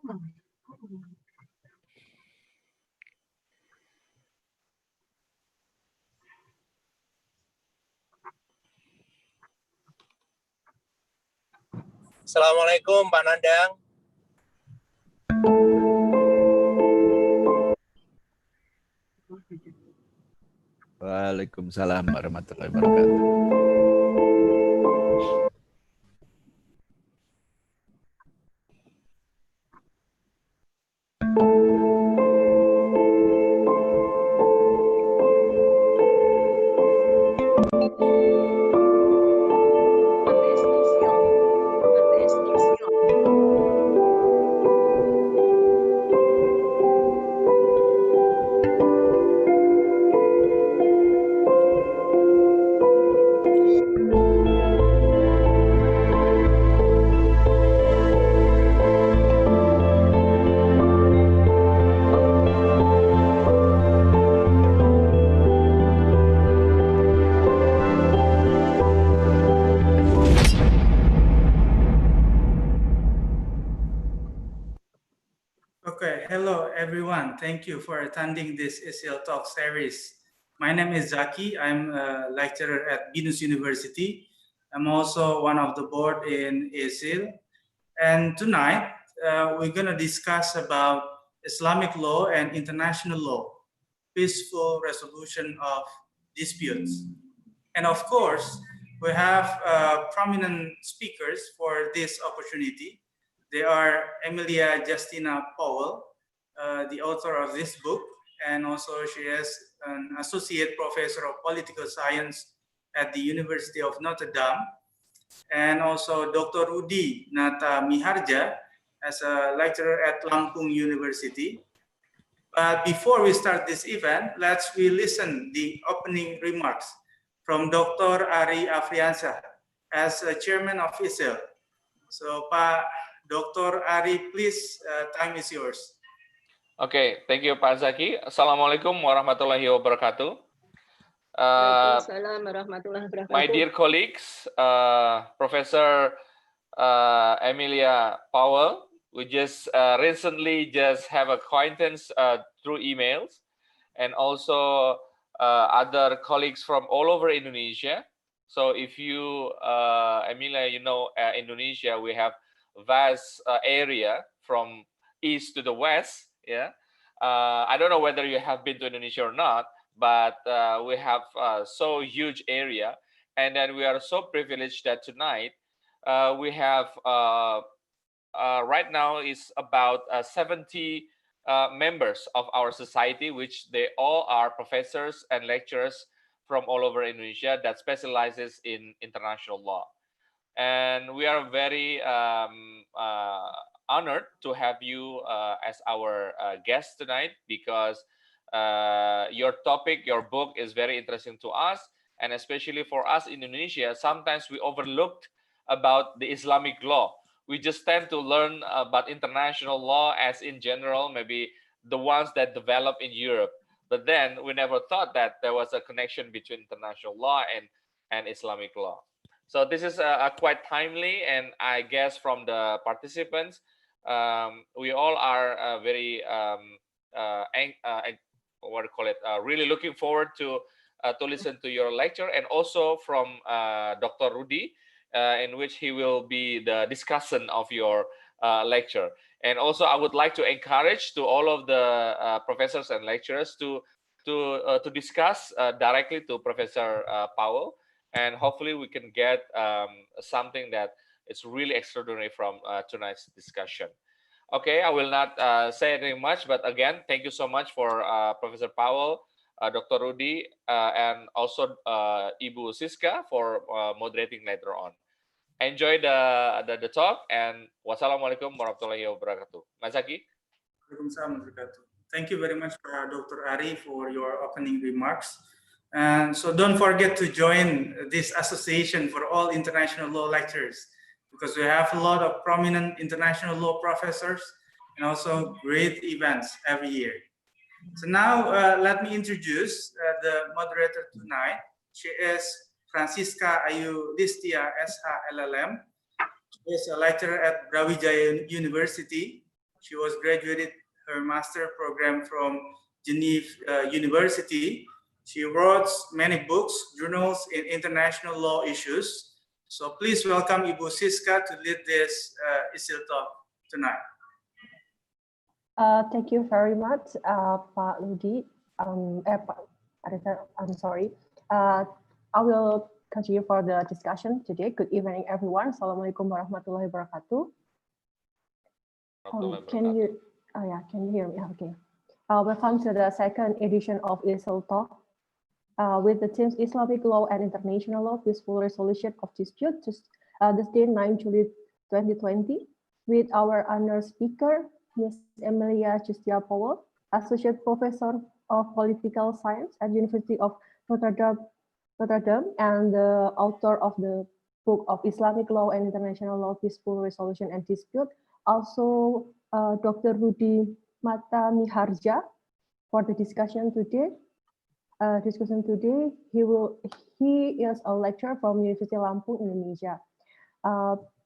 Assalamualaikum Pak Nandang. Waalaikumsalam warahmatullahi wabarakatuh. Okay, hello everyone. Thank you for attending this ISILL talk series. My name is Zaki. I'm a lecturer at Binus University. I'm also one of the board in ISILL. And tonight, we're gonna discuss about Islamic law and international law, peaceful resolution of disputes. And of course, we have prominent speakers for this opportunity. They are Emilia Justina Powell, the author of this book, and also she is an associate professor of political science at the University of Notre Dame, and also Dr. Rudi Nata Miharja as a lecturer at Lampung University. But before we start this event, we listen the opening remarks from Dr. Ari Afriansyah as chairman of ISILL. So, Pak Dr. Ari, please, time is yours. Okay, thank you, Pak Zaki. Assalamualaikum warahmatullahi wabarakatuh. My dear colleagues, Professor Emilia Powell, we just recently have acquaintance through emails, and also other colleagues from all over Indonesia. So if you, Emilia, you know, Indonesia, we have vast area from east to the west. Yeah, I don't know whether you have been to Indonesia or not, but we have so huge area, and then we are so privileged that tonight we have right now is about 70 members of our society, which they all are professors and lecturers from all over Indonesia that specializes in international law. And we are very honored to have you as our guest tonight, because your topic, your book is very interesting to us, and especially for us in Indonesia, sometimes we overlooked about the Islamic law. We just tend to learn about international law as in general, maybe the ones that develop in Europe. But then we never thought that there was a connection between international law and Islamic law. So this is quite timely, and I guess from the participants, we all are very what do you call it? Really looking forward to listen to your lecture, and also from Dr. Rudi, in which he will be the discussant of your lecture. And also, I would like to encourage to all of the professors and lecturers to discuss directly to Professor Powell, and hopefully we can get something that is really extraordinary from tonight's discussion. Okay, I will not say anything much, but again, thank you so much for Professor Powell, Dr. Rudi, and also Ibu Siska for moderating later on. Enjoy the talk, and wassalamualaikum warahmatullahi wabarakatuh. Mas Zaki. Waalaikumsalam warahmatullahi wabarakatuh. Thank you very much, Dr. Ari, for your opening remarks. And so don't forget to join this association for all international law lecturers, because we have a lot of prominent international law professors and also great events every year. So now let me introduce the moderator tonight. She is Francisca Ayu Listia, SH LLM. She is a lecturer at Brawijaya University. She was graduated her master program from Geneva University. She wrote many books, journals in international law issues. So please welcome Ibu Siska to lead this ISIL talk tonight. Thank you very much, Pak Rudi. I'm sorry. I will continue for the discussion today. Good evening, everyone. Assalamualaikum warahmatullahi wabarakatuh. Can you hear me? Okay. Welcome to the second edition of ISIL Talk with the themes Islamic law and international law, peaceful resolution of dispute, this day 9 July 2020, with our honored speaker, Ms. Emilia Justia Powell, Associate Professor of Political Science at University of Notre Dame, and the author of the book of Islamic Law and International Law, Peaceful Resolution and Dispute. Also, Dr. Rudi Mata Miharja for the discussion today. He is a lecturer from University Lampung, Indonesia.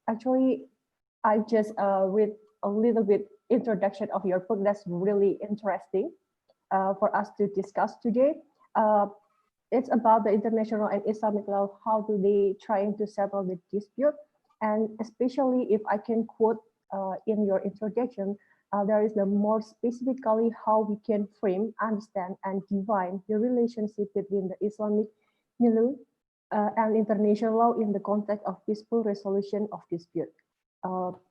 Actually, I just read a little bit introduction of your book. That's really interesting for us to discuss today. It's about the international and Islamic law. How do they trying to settle the dispute? And especially if I can quote in your introduction, there is the more specifically how we can frame, understand, and define the relationship between the Islamic milieu and international law in the context of peaceful resolution of dispute.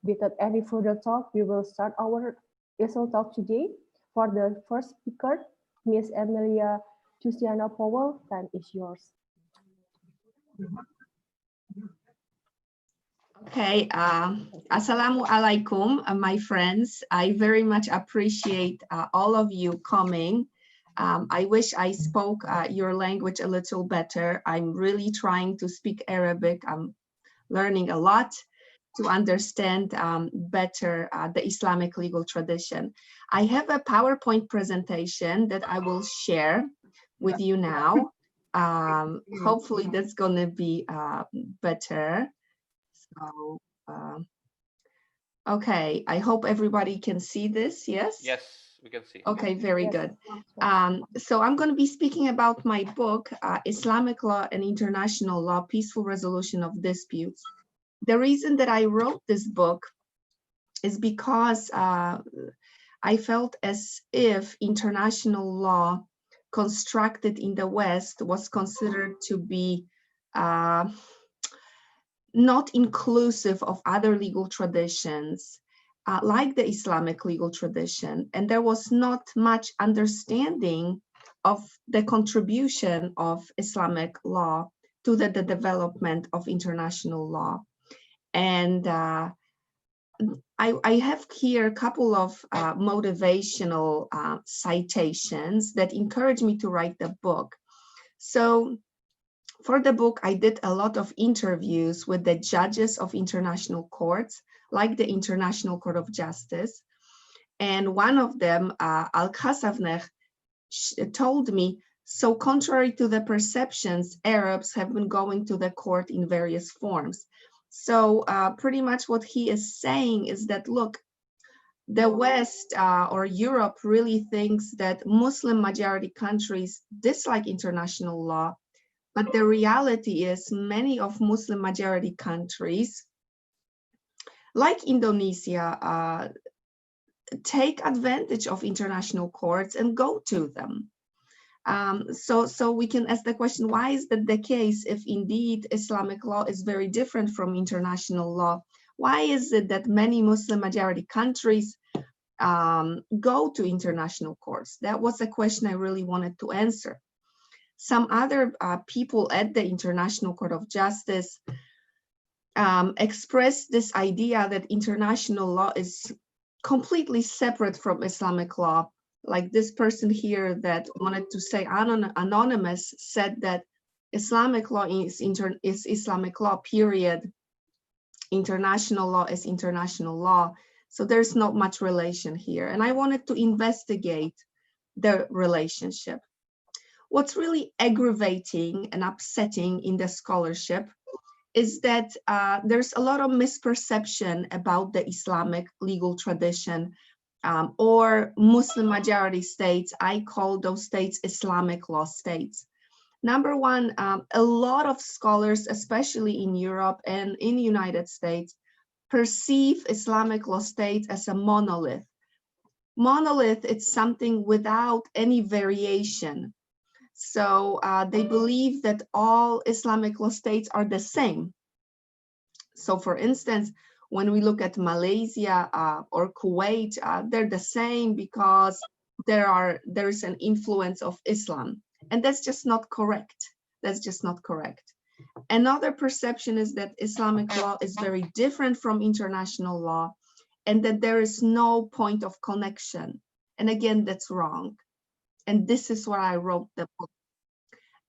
Without any further talk, we will start our ISIL talk today. For the first speaker, Ms. Emilia Justiana Powell, time is yours. Okay, Assalamualaikum, my friends. I very much appreciate all of you coming. I wish I spoke your language a little better. I'm really trying to speak Arabic. I'm learning a lot to understand better the Islamic legal tradition. I have a PowerPoint presentation that I will share with you now. Hopefully that's gonna be better. So, okay, I hope everybody can see this, yes? Yes, we can see. Okay, very good. So I'm going to be speaking about my book, Islamic Law and International Law, Peaceful Resolution of Disputes. The reason that I wrote this book is because I felt as if international law constructed in the West was considered to be not inclusive of other legal traditions, like the Islamic legal tradition, and there was not much understanding of the contribution of Islamic law to the development of international law. And I have here a couple of motivational citations that encourage me to write the book. So for the book, I did a lot of interviews with the judges of international courts, like the International Court of Justice. And one of them, Al-Khasavneh, told me, so contrary to the perceptions, Arabs have been going to the court in various forms. So pretty much what he is saying is that, look, the West or Europe really thinks that Muslim majority countries dislike international law, but the reality is many of Muslim majority countries, like Indonesia, take advantage of international courts and go to them. So we can ask the question, why is that the case if indeed Islamic law is very different from international law? Why is it that many Muslim majority countries go to international courts? That was a question I really wanted to answer. Some other people at the International Court of Justice expressed this idea that international law is completely separate from Islamic law. Like this person here that wanted to say anonymous said that Islamic law is Islamic law, period. International law is international law. So there's not much relation here. And I wanted to investigate the relationship. What's really aggravating and upsetting in the scholarship is that there's a lot of misperception about the Islamic legal tradition or Muslim majority states. I call those states Islamic law states. Number one, a lot of scholars, especially in Europe and in the United States, perceive Islamic law states as a monolith. Monolith, it's something without any variation. So they believe that all Islamic law states are the same. So for instance, when we look at Malaysia or Kuwait, they're the same because there is an influence of Islam. And that's just not correct. That's just not correct. Another perception is that Islamic law is very different from international law and that there is no point of connection. And again, that's wrong. And this is why I wrote the book.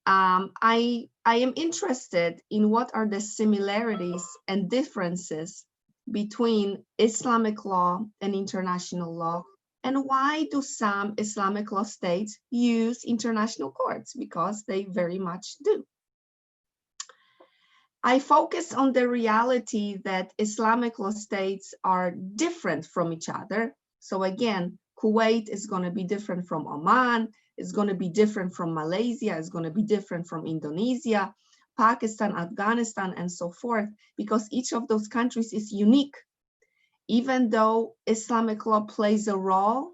I am interested in what are the similarities and differences between Islamic law and international law, and why do some Islamic law states use international courts? Because they very much do. I focus on the reality that Islamic law states are different from each other. So again, Kuwait is going to be different from Oman, it's going to be different from Malaysia, it's going to be different from Indonesia, Pakistan, Afghanistan, and so forth, because each of those countries is unique. Even though Islamic law plays a role,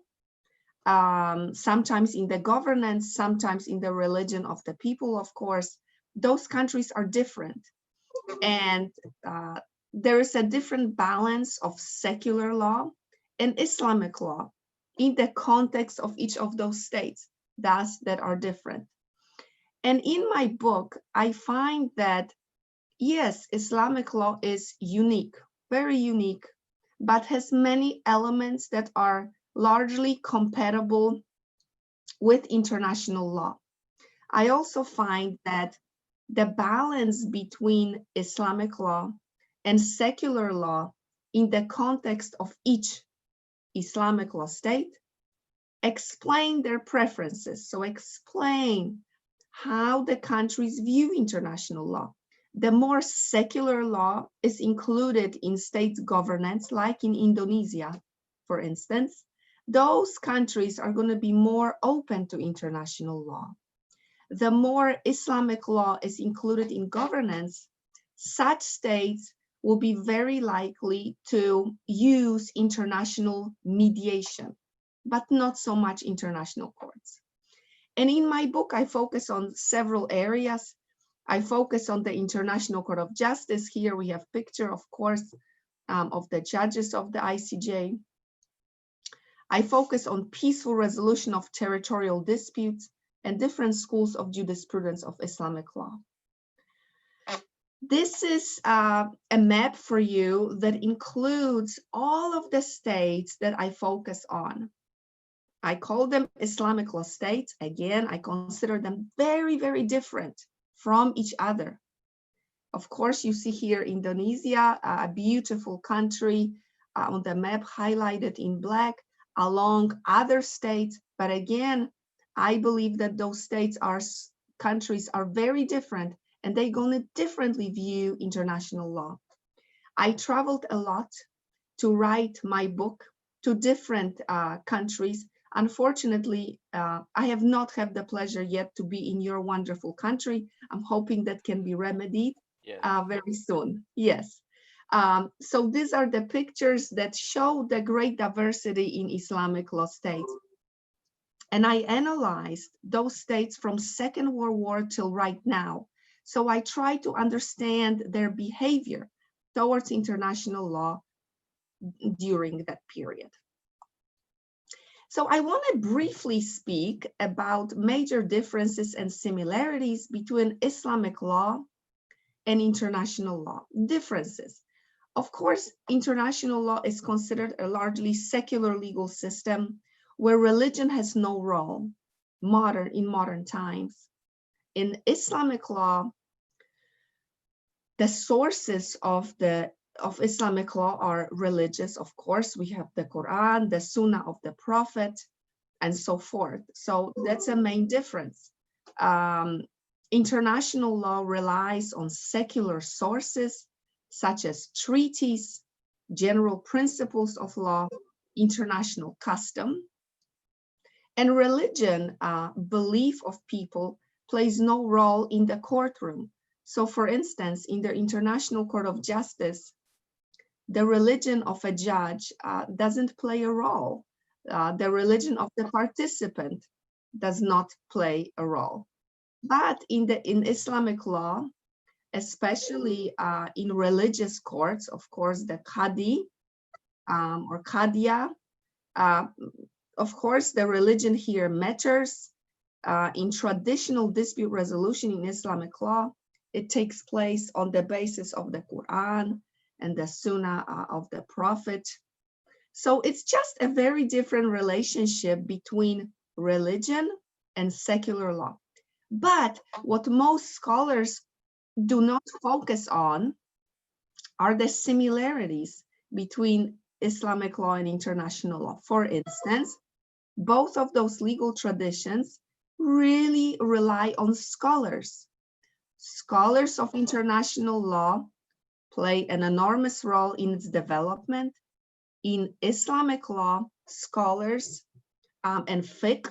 sometimes in the governance, sometimes in the religion of the people, of course, those countries are different. And there is a different balance of secular law and Islamic law in the context of each of those states, thus that are different. And in my book, I find that, yes, Islamic law is unique, very unique, but has many elements that are largely compatible with international law. I also find that the balance between Islamic law and secular law in the context of each Islamic law state explain their preferences. So explain how the countries view international law. The more secular law is included in state governance, like in Indonesia, for instance, those countries are going to be more open to international law. The more Islamic law is included in governance, such states will be very likely to use international mediation, but not so much international courts. And in my book, I focus on several areas. I focus on the International Court of Justice. Here we have picture, of course, of the judges of the ICJ. I focus on peaceful resolution of territorial disputes and different schools of jurisprudence of Islamic law. This is a map for you that includes all of the states that I focus on. I call them Islamic law states. Again, I consider them very, very different from each other. Of course, you see here Indonesia, a beautiful country on the map highlighted in black, along other states. But again, I believe that those states countries are very different, and they're going to differently view international law. I traveled a lot to write my book to different countries. Unfortunately, I have not had the pleasure yet to be in your wonderful country. I'm hoping that can be remedied very soon. Yes. So these are the pictures that show the great diversity in Islamic law states. And I analyzed those states from Second World War till right now. So I try to understand their behavior towards international law during that period. So I want to briefly speak about major differences and similarities between Islamic law and international law. Differences. Of course, international law is considered a largely secular legal system where religion has no role in modern times. In Islamic law, the sources of Islamic law are religious. Of course, we have the Quran, the Sunnah of the Prophet, and so forth. So that's a main difference. International law relies on secular sources, such as treaties, general principles of law, international custom. And religion, belief of people, plays no role in the courtroom. So for instance, in the International Court of Justice, the religion of a judge doesn't play a role. The religion of the participant does not play a role. But in Islamic law, especially in religious courts, of course, the Qadi or Qadiya, of course, the religion here matters. In traditional dispute resolution in Islamic law, it takes place on the basis of the Quran and the Sunnah of the Prophet. So it's just a very different relationship between religion and secular law. But what most scholars do not focus on are the similarities between Islamic law and international law. For instance, both of those legal traditions really rely on scholars. Scholars of international law play an enormous role in its development. In Islamic law, scholars and fiqh,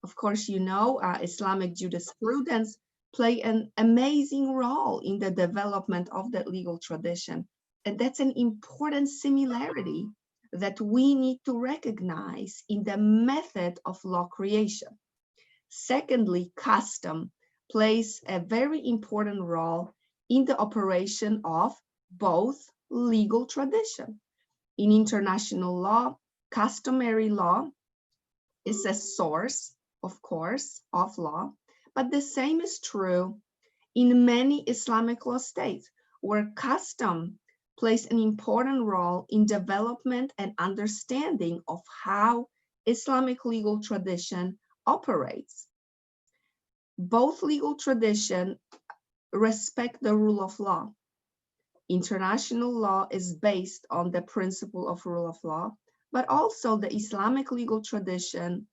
of course, you know, Islamic jurisprudence, play an amazing role in the development of that legal tradition. And that's an important similarity that we need to recognize in the method of law creation. Secondly, custom plays a very important role in the operation of both legal tradition. In international law, customary law is a source, of course, of law, but the same is true in many Islamic law states, where custom plays an important role in development and understanding of how Islamic legal tradition operates. Both legal traditions respect the rule of law. International law is based on the principle of rule of law, but also the Islamic legal tradition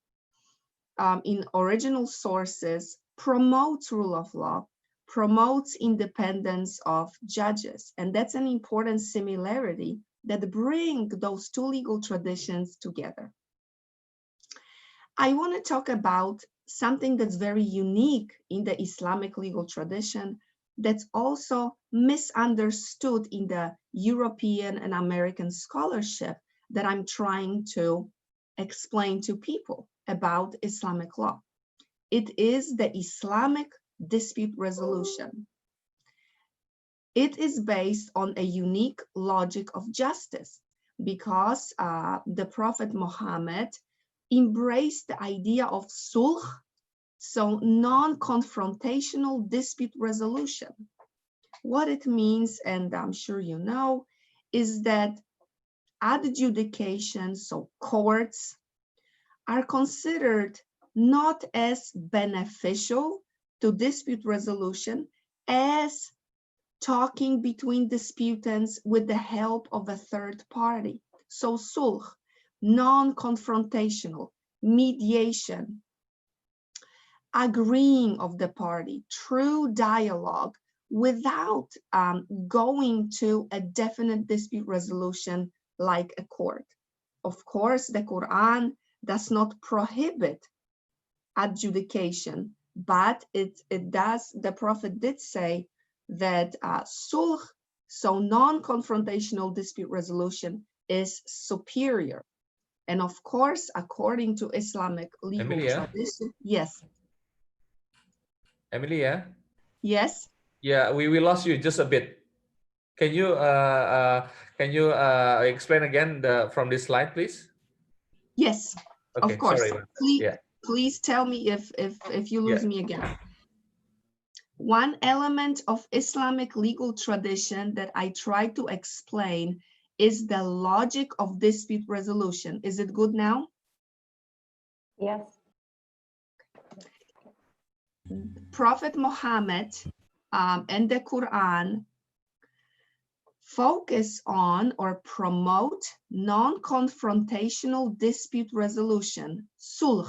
in original sources promotes rule of law, promotes independence of judges. And that's an important similarity that bring those two legal traditions together. I want to talk about something that's very unique in the Islamic legal tradition that's also misunderstood in the European and American scholarship that I'm trying to explain to people about Islamic law. It is the Islamic dispute resolution. It is based on a unique logic of justice because the Prophet Muhammad embraced the idea of sulh, so non-confrontational dispute resolution. What it means, and I'm sure you know, is that adjudications, so courts, are considered not as beneficial to dispute resolution as talking between disputants with the help of a third party. So sulh, non-confrontational, mediation, agreeing of the party, true dialogue without going to a definite dispute resolution like a court. Of course, the Quran does not prohibit adjudication, but it does, the Prophet did say that sulh, so non-confrontational dispute resolution, is superior. And of course, according to Islamic legal tradition, yes. Emilia? Yes. Yeah, we lost you just a bit. Can you explain again from this slide, please? Yes, okay, of course. Sorry. Please tell me if you lose me again. One element of Islamic legal tradition that I try to explain is the logic of dispute resolution. Is it good now? Yes. Prophet Muhammad and the Quran focus on or promote non-confrontational dispute resolution, sulh.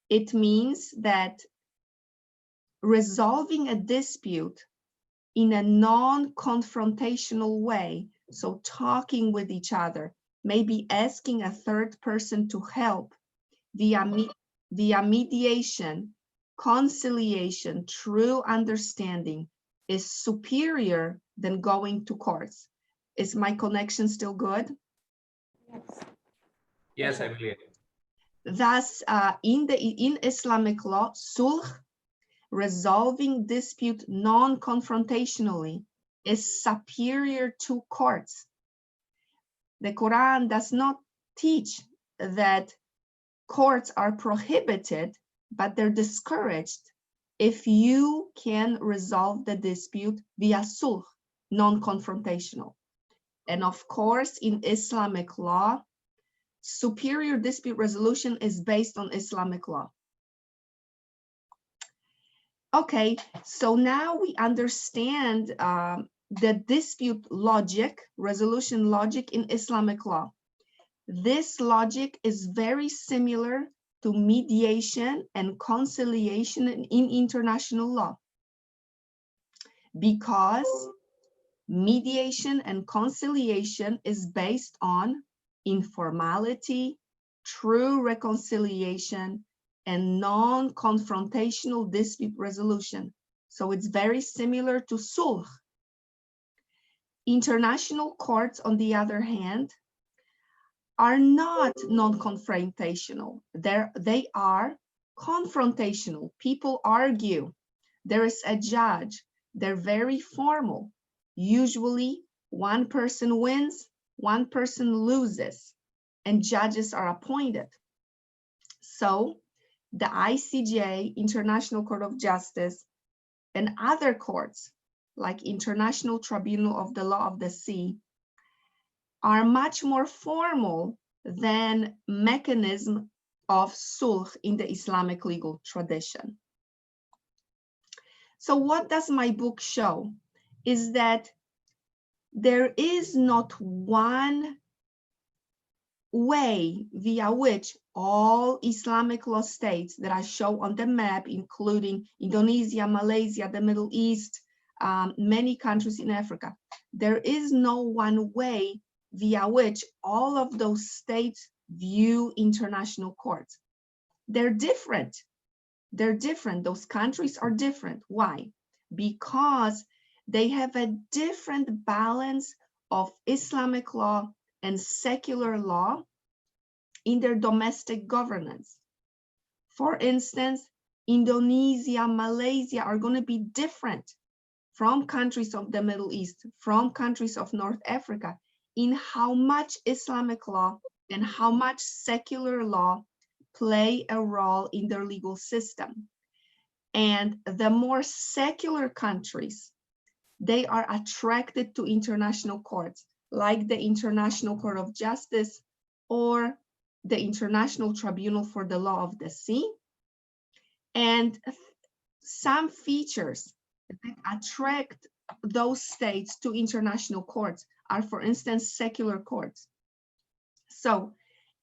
It means that resolving a dispute in a non-confrontational way, so talking with each other, maybe asking a third person to help via mediation, conciliation, true understanding is superior than going to courts. Is my connection still good? Yes, Emilia. Thus, in Islamic law, sulh, resolving dispute non-confrontationally, is superior to courts. The Quran does not teach that courts are prohibited, but they're discouraged if you can resolve the dispute via sulh, non-confrontational. And of course, in Islamic law, superior dispute resolution is based on Islamic law. Okay, so now we understand the dispute logic, resolution logic in Islamic law. This logic is very similar to mediation and conciliation in international law, because mediation and conciliation is based on informality, true reconciliation, and non-confrontational dispute resolution. So it's very similar to sulh. International courts, on the other hand, are not non-confrontational. They are confrontational. People argue. There is a judge. They're very formal. Usually, one person wins, one person loses, and judges are appointed. So the ICJ, International Court of Justice, and other courts, like International Tribunal of the Law of the Sea, are much more formal than mechanism of sulh in the Islamic legal tradition. So what does my book show? Is that there is not one way via which all Islamic law states that I show on the map, including Indonesia, Malaysia, the Middle East, many countries in Africa, there is no one way via which all of those states view international courts. They're different. They're different. Those countries are different. Why? Because they have a different balance of Islamic law and secular law in their domestic governance. For instance, Indonesia, Malaysia are going to be different from countries of the Middle East, from countries of North Africa, in how much Islamic law and how much secular law play a role in their legal system. And the more secular countries, they are attracted to international courts, like the International Court of Justice or the International Tribunal for the Law of the Sea. And some features that attract those states to international courts are, for instance, secular courts. So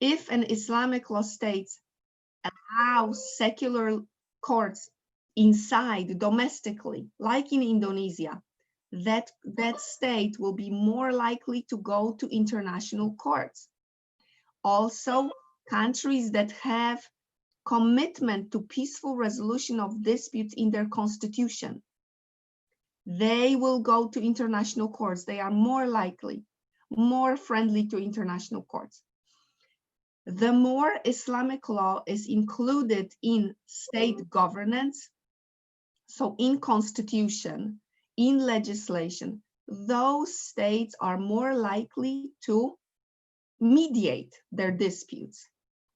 if an Islamic law state allows secular courts inside domestically, like in Indonesia, that state will be more likely to go to international courts. Also, countries that have commitment to peaceful resolution of disputes in their constitution, they will go to international courts. They are more likely, more friendly to international courts. The more Islamic law is included in state governance, so in constitution, in legislation, those states are more likely to mediate their disputes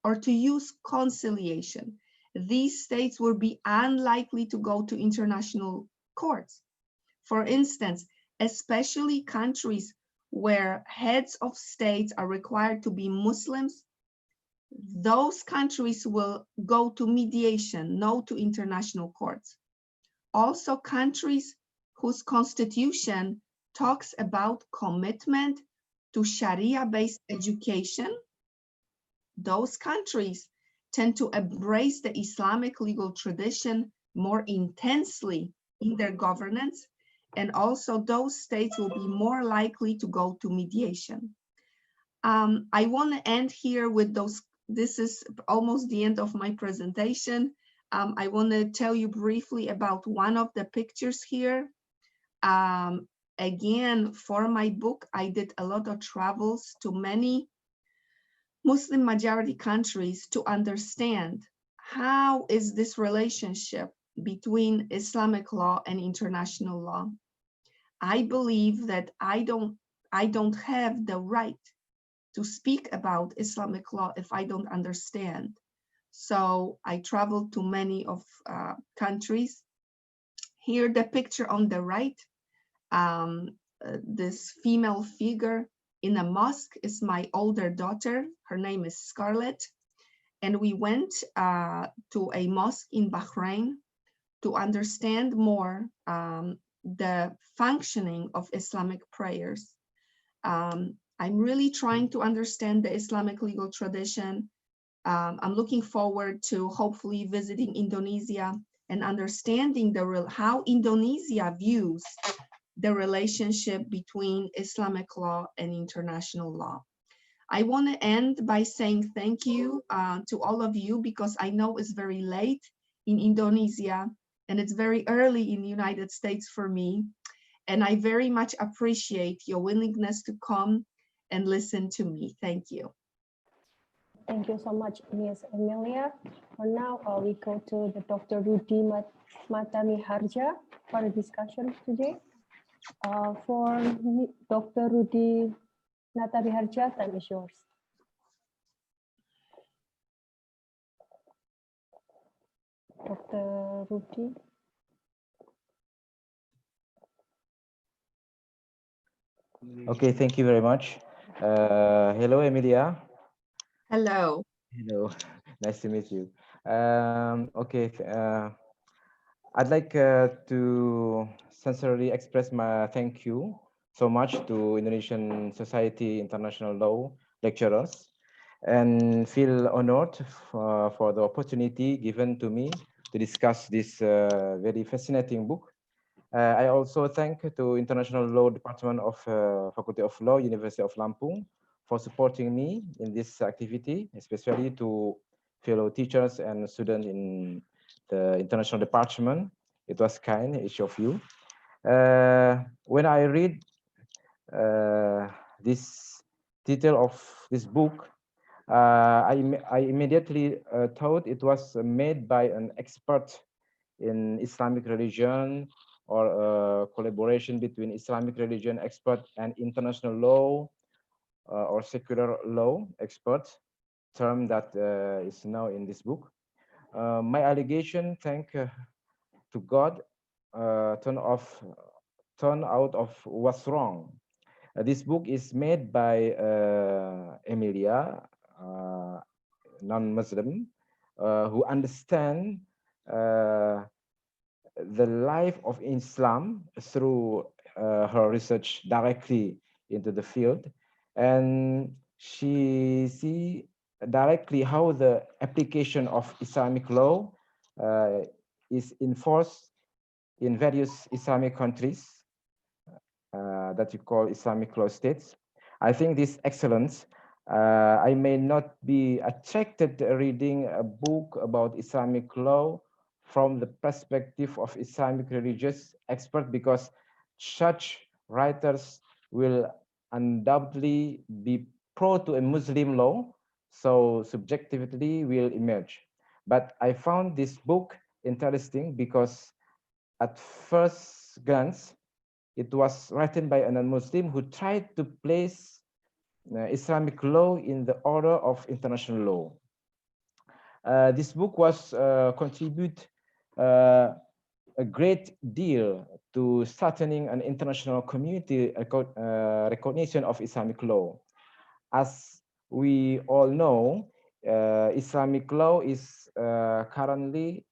or to use conciliation. These states will be unlikely to go to international courts. For instance, especially countries where heads of states are required to be Muslims, those countries will go to mediation, no to international courts. Also, countries whose constitution talks about commitment to Sharia-based education, those countries tend to embrace the Islamic legal tradition more intensely in their governance, and also those states will be more likely to go to mediation. I want to end here with those. This is almost the end of my presentation. I want to tell you briefly about one of the pictures here. Again, for my book, I did a lot of travels to many Muslim majority countries to understand how is this relationship between Islamic law and international law. I believe that I don't have the right to speak about Islamic law if I don't understand. So I traveled to many of countries. Here, the picture on the right, this female figure in a mosque is my older daughter. Her name is Scarlett. And we went to a mosque in Bahrain to understand more the functioning of Islamic prayers. I'm really trying to understand the Islamic legal tradition. I'm looking forward to hopefully visiting Indonesia and understanding how Indonesia views the relationship between Islamic law and international law. I want to end by saying thank you to all of you, because I know it's very late in Indonesia and it's very early in the United States for me. And I very much appreciate your willingness to come and listen to me. Thank you. Thank you so much, Ms. Emilia. For now, we go to the Dr. Rudy Matamiharja for the discussion today. For Dr. Rudy Matamiharja, time is yours. Dr. Rudy. Okay, thank you very much. Hello, Emilia. Hello. Hello, nice to meet you. Okay, I'd like to sincerely express my thank you so much to Indonesian Society International Law lecturers, and feel honored for the opportunity given to me to discuss this very fascinating book. I also thank to International Law Department of Faculty of Law, University of Lampung, for supporting me in this activity, especially to fellow teachers and students in the international department. It was kind, each of you. When I read this title of this book, I immediately thought it was made by an expert in Islamic religion, or a collaboration between Islamic religion expert and international law or secular law expert, term that is now in this book. My allegation, thank to God, turn out of what's wrong. This book is made by Emilia, non-Muslim, who understand the life of Islam through her research directly into the field, and she see directly how the application of Islamic law is enforced in various Islamic countries that you call Islamic law states. I think this excellence. I may not be attracted reading a book about Islamic law from the perspective of Islamic religious expert, because such writers will undoubtedly be pro to a Muslim law, so subjectivity will emerge. But I found this book interesting because at first glance, it was written by a non-Muslim who tried to place Islamic law in the order of international law. This book was contribute a great deal to strengthening an international community recognition of Islamic law. As we all know, Islamic law is currently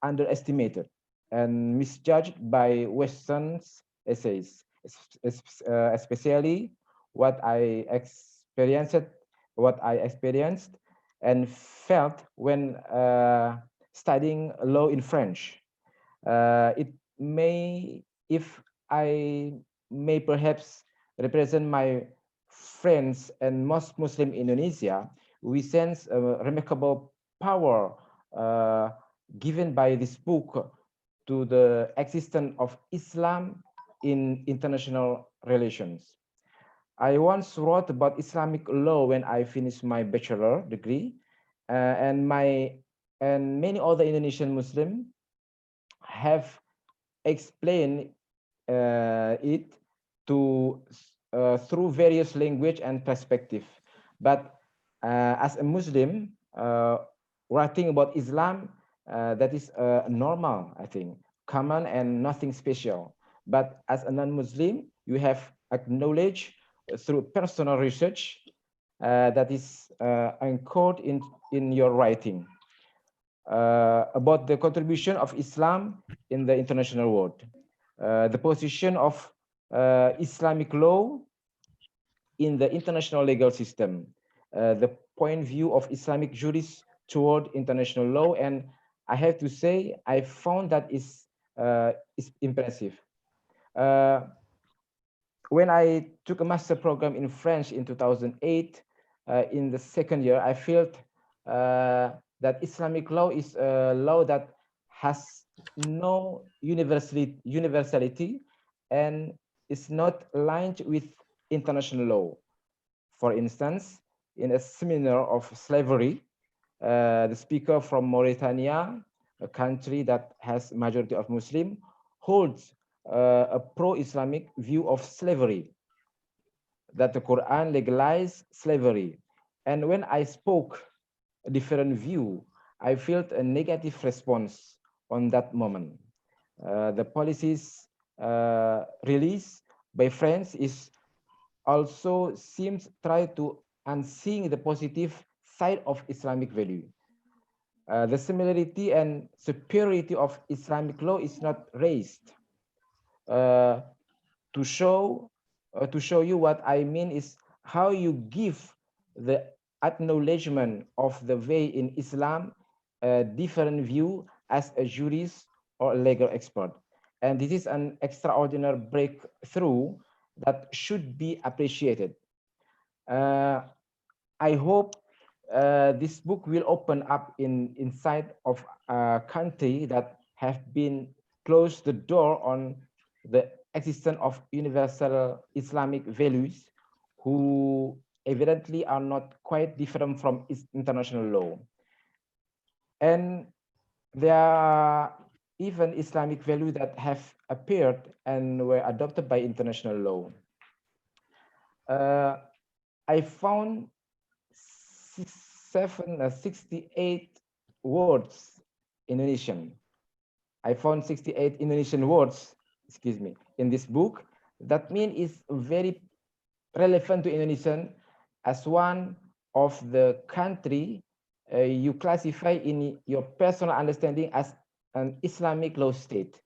underestimated and misjudged by Western essays, especially what I experienced and felt when studying law in French. It may, if I may perhaps represent my friends and most Muslim Indonesia, we sense a remarkable power given by this book to the existence of Islam in international relations. I once wrote about Islamic law when I finished my bachelor degree, and many other Indonesian Muslims have explained it to through various language and perspective. But as a Muslim, writing about Islam, that is normal, I think, common and nothing special. But as a non-Muslim, you have acknowledged through personal research that is anchored in your writing about the contribution of Islam in the international world, the position of Islamic law in the international legal system, the point of view of Islamic jurists toward international law, and I have to say I found that is impressive. When I took a master program in French in 2008, in the second year, I felt that Islamic law is a law that has no universality and is not aligned with international law. For instance, in a seminar of slavery, the speaker from Mauritania, a country that has majority of Muslim, holds a pro-Islamic view of slavery, that the Quran legalized slavery. And when I spoke a different view, I felt a negative response on that moment. The policies released by France is also seems try to unseen the positive side of Islamic value. The similarity and superiority of Islamic law is not raised. To show you what I mean is how you give the acknowledgement of the way in Islam a different view as a jurist or a legal expert. And this is an extraordinary breakthrough that should be appreciated. I hope this book will open up inside of a country that have been closed the door on the existence of universal Islamic values, who evidently are not quite different from international law. And there are even Islamic values that have appeared and were adopted by international law. I found 68 words Indonesian. I found 68 Indonesian words, excuse me, in this book. That means it's very relevant to Indonesian as one of the country you classify in your personal understanding as an Islamic law state.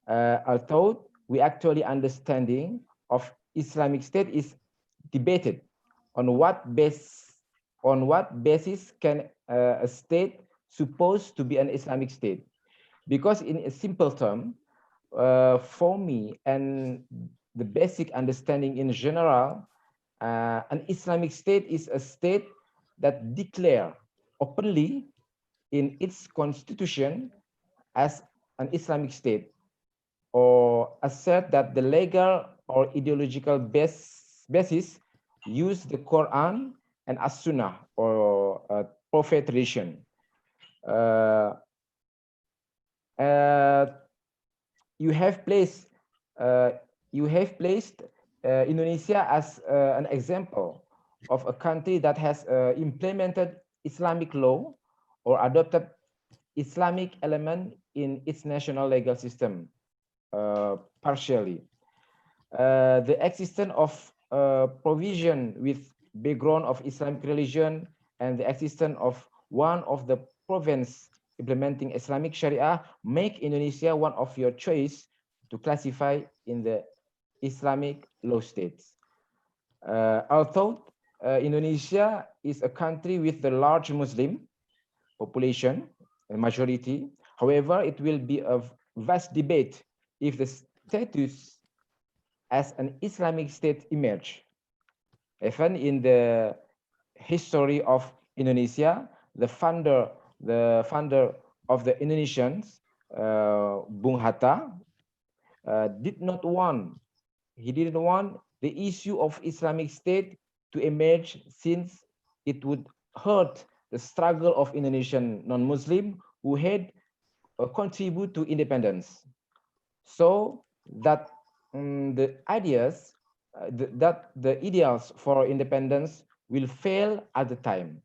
Although we actually understanding of Islamic state is debated on what basis can a state supposed to be an Islamic state. Because in a simple term, for me and the basic understanding in general, an Islamic state is a state that declare openly in its constitution as an Islamic state, or assert that the legal or ideological basis use the Quran and As-Sunnah or Prophet tradition. You have placed Indonesia as an example of a country that has implemented Islamic law or adopted Islamic element in its national legal system partially. The existence of provision with background of Islamic religion and the existence of one of the province implementing Islamic Sharia make Indonesia one of your choice to classify in the Islamic law states. Although Indonesia is a country with the large Muslim population, a majority, however, it will be a vast debate if the status as an Islamic state emerge. Even in the history of Indonesia, the founder of the Indonesians, Bung Hatta, he didn't want the issue of Islamic State to emerge, since it would hurt the struggle of Indonesian non-Muslim who had contribute to independence. So that the ideas, that the ideals for independence will fail at the time.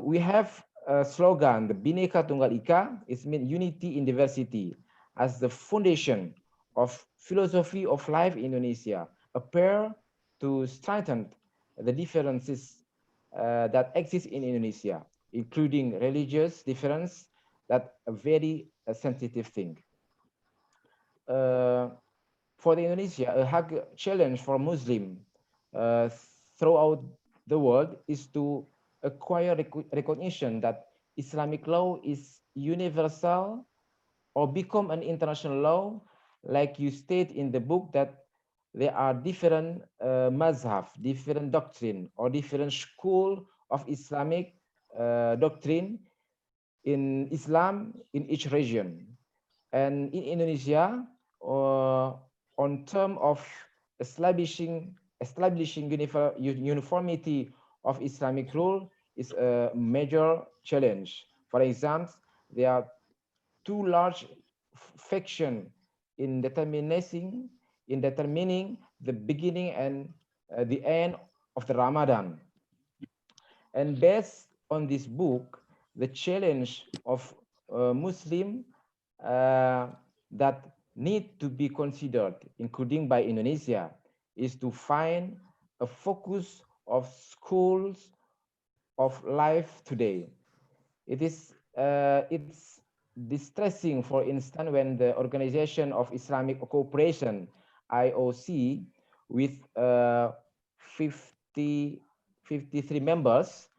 We have a slogan, the Bhinneka Tunggal Ika, it means unity in diversity, as the foundation of philosophy of life in Indonesia, appear to strengthen the differences that exist in Indonesia, including religious difference, that a very sensitive thing. For the Indonesia, a hug challenge for Muslim throughout the world is to acquire recognition that Islamic law is universal or become an international law, like you state in the book that there are different mazhab, different doctrine, or different school of Islamic doctrine in Islam in each region. And in Indonesia, on term of establishing uniformity of Islamic rule is a major challenge. For example, there are two large factions in determining the beginning and the end of the Ramadan. And based on this book, the challenge of Muslim that need to be considered, including by Indonesia, is to find a focus of schools of life today. It's distressing, for instance, when the Organization of Islamic Cooperation, IOC, with 53 members,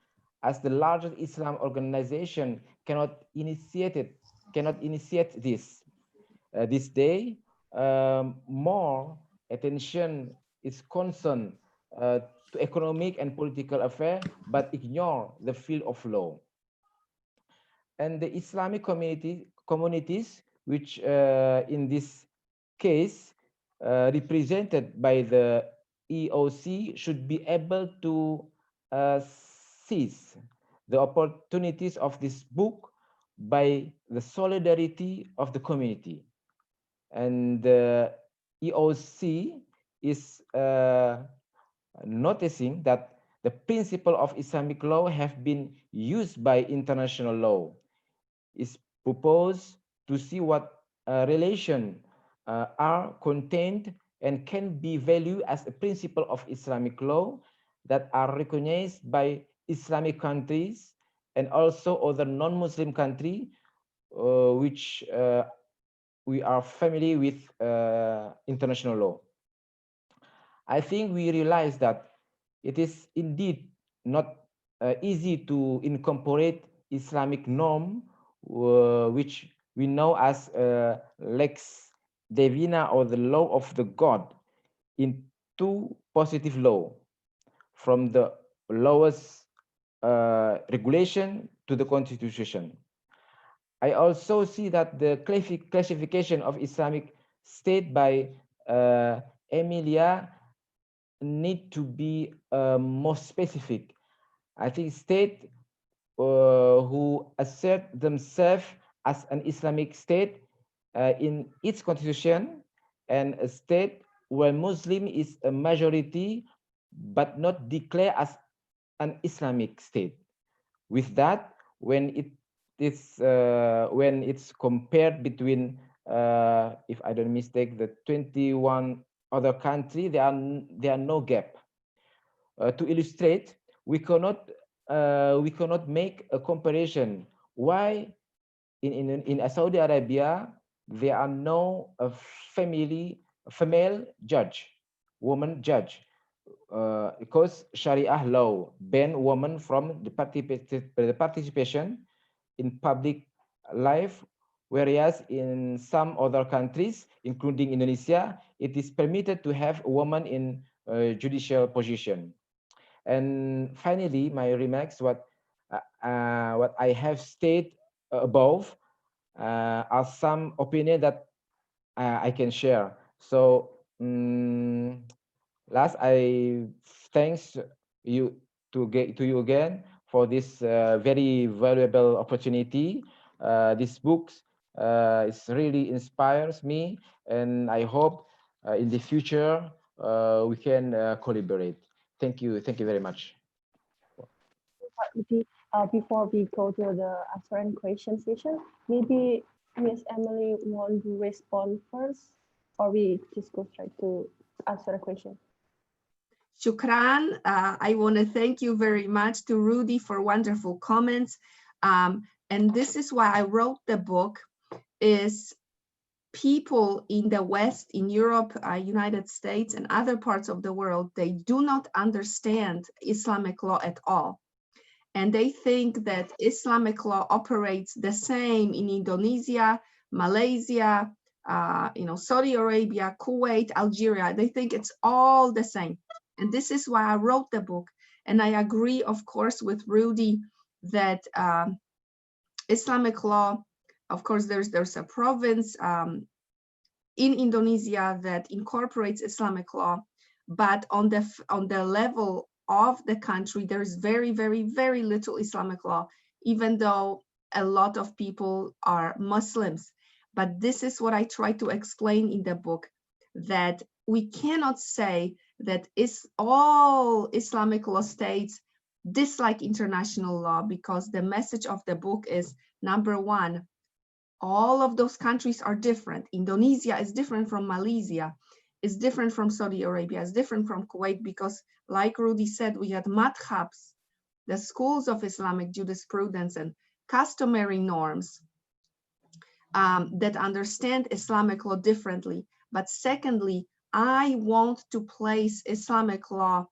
as the largest Islam organization, cannot initiate this. This day, more attention is concerned to economic and political affairs, but ignore the field of law. And the Islamic communities, which in this case represented by the EOC, should be able to seize the opportunities of this book by the solidarity of the community. And the EOC is noticing that the principle of Islamic law have been used by international law. Is proposed to see what relation are contained and can be valued as a principle of Islamic law that are recognized by Islamic countries and also other non-Muslim countries, which we are familiar with international law. I think we realize that it is indeed not easy to incorporate Islamic norm, which we know as lex divina, or the law of the God, into positive law, from the lowest regulation to the constitution. I also see that the classification of Islamic State by Emilia need to be more specific. I think state who assert themselves as an Islamic state in its constitution, and a state where Muslim is a majority but not declared as an Islamic state. With that, when it's compared between, if I don't mistake, the 21 other countries, there are no gap. To illustrate, we cannot make a comparison. Why in Saudi Arabia there are no female judge, woman judge, because Sharia law ban women from the participation in public life, whereas in some other countries, including Indonesia, it is permitted to have a woman in judicial position. And finally, my remarks, what I have stated above are some opinion that I can share. So last, I thanks you to you again for this very valuable opportunity. This book is really inspires me, and I hope in the future we can collaborate. Thank you very much. Before we go to the answer and question session, maybe Miss Emily want to respond first, or we just go straight to answer the question. Shukran. I want to thank you very much to Rudy for wonderful comments. And this is why I wrote the book, is people in the West, in Europe, United States, and other parts of the world, they do not understand Islamic law at all. And they think that Islamic law operates the same in Indonesia, Malaysia, Saudi Arabia, Kuwait, Algeria. They think it's all the same. And this is why I wrote the book. And I agree, of course, with Rudy that Islamic law, of course, there's a province in Indonesia that incorporates Islamic law, but on the level of the country, there's very, very, very little Islamic law, even though a lot of people are Muslims. But this is what I try to explain in the book, that we cannot say that all Islamic law states dislike international law, because the message of the book is, number one, all of those countries are different. Indonesia is different from Malaysia, is different from Saudi Arabia, is different from Kuwait, because like Rudy said, we had madhabs, the schools of Islamic jurisprudence and customary norms that understand Islamic law differently. But secondly, I want to place Islamic law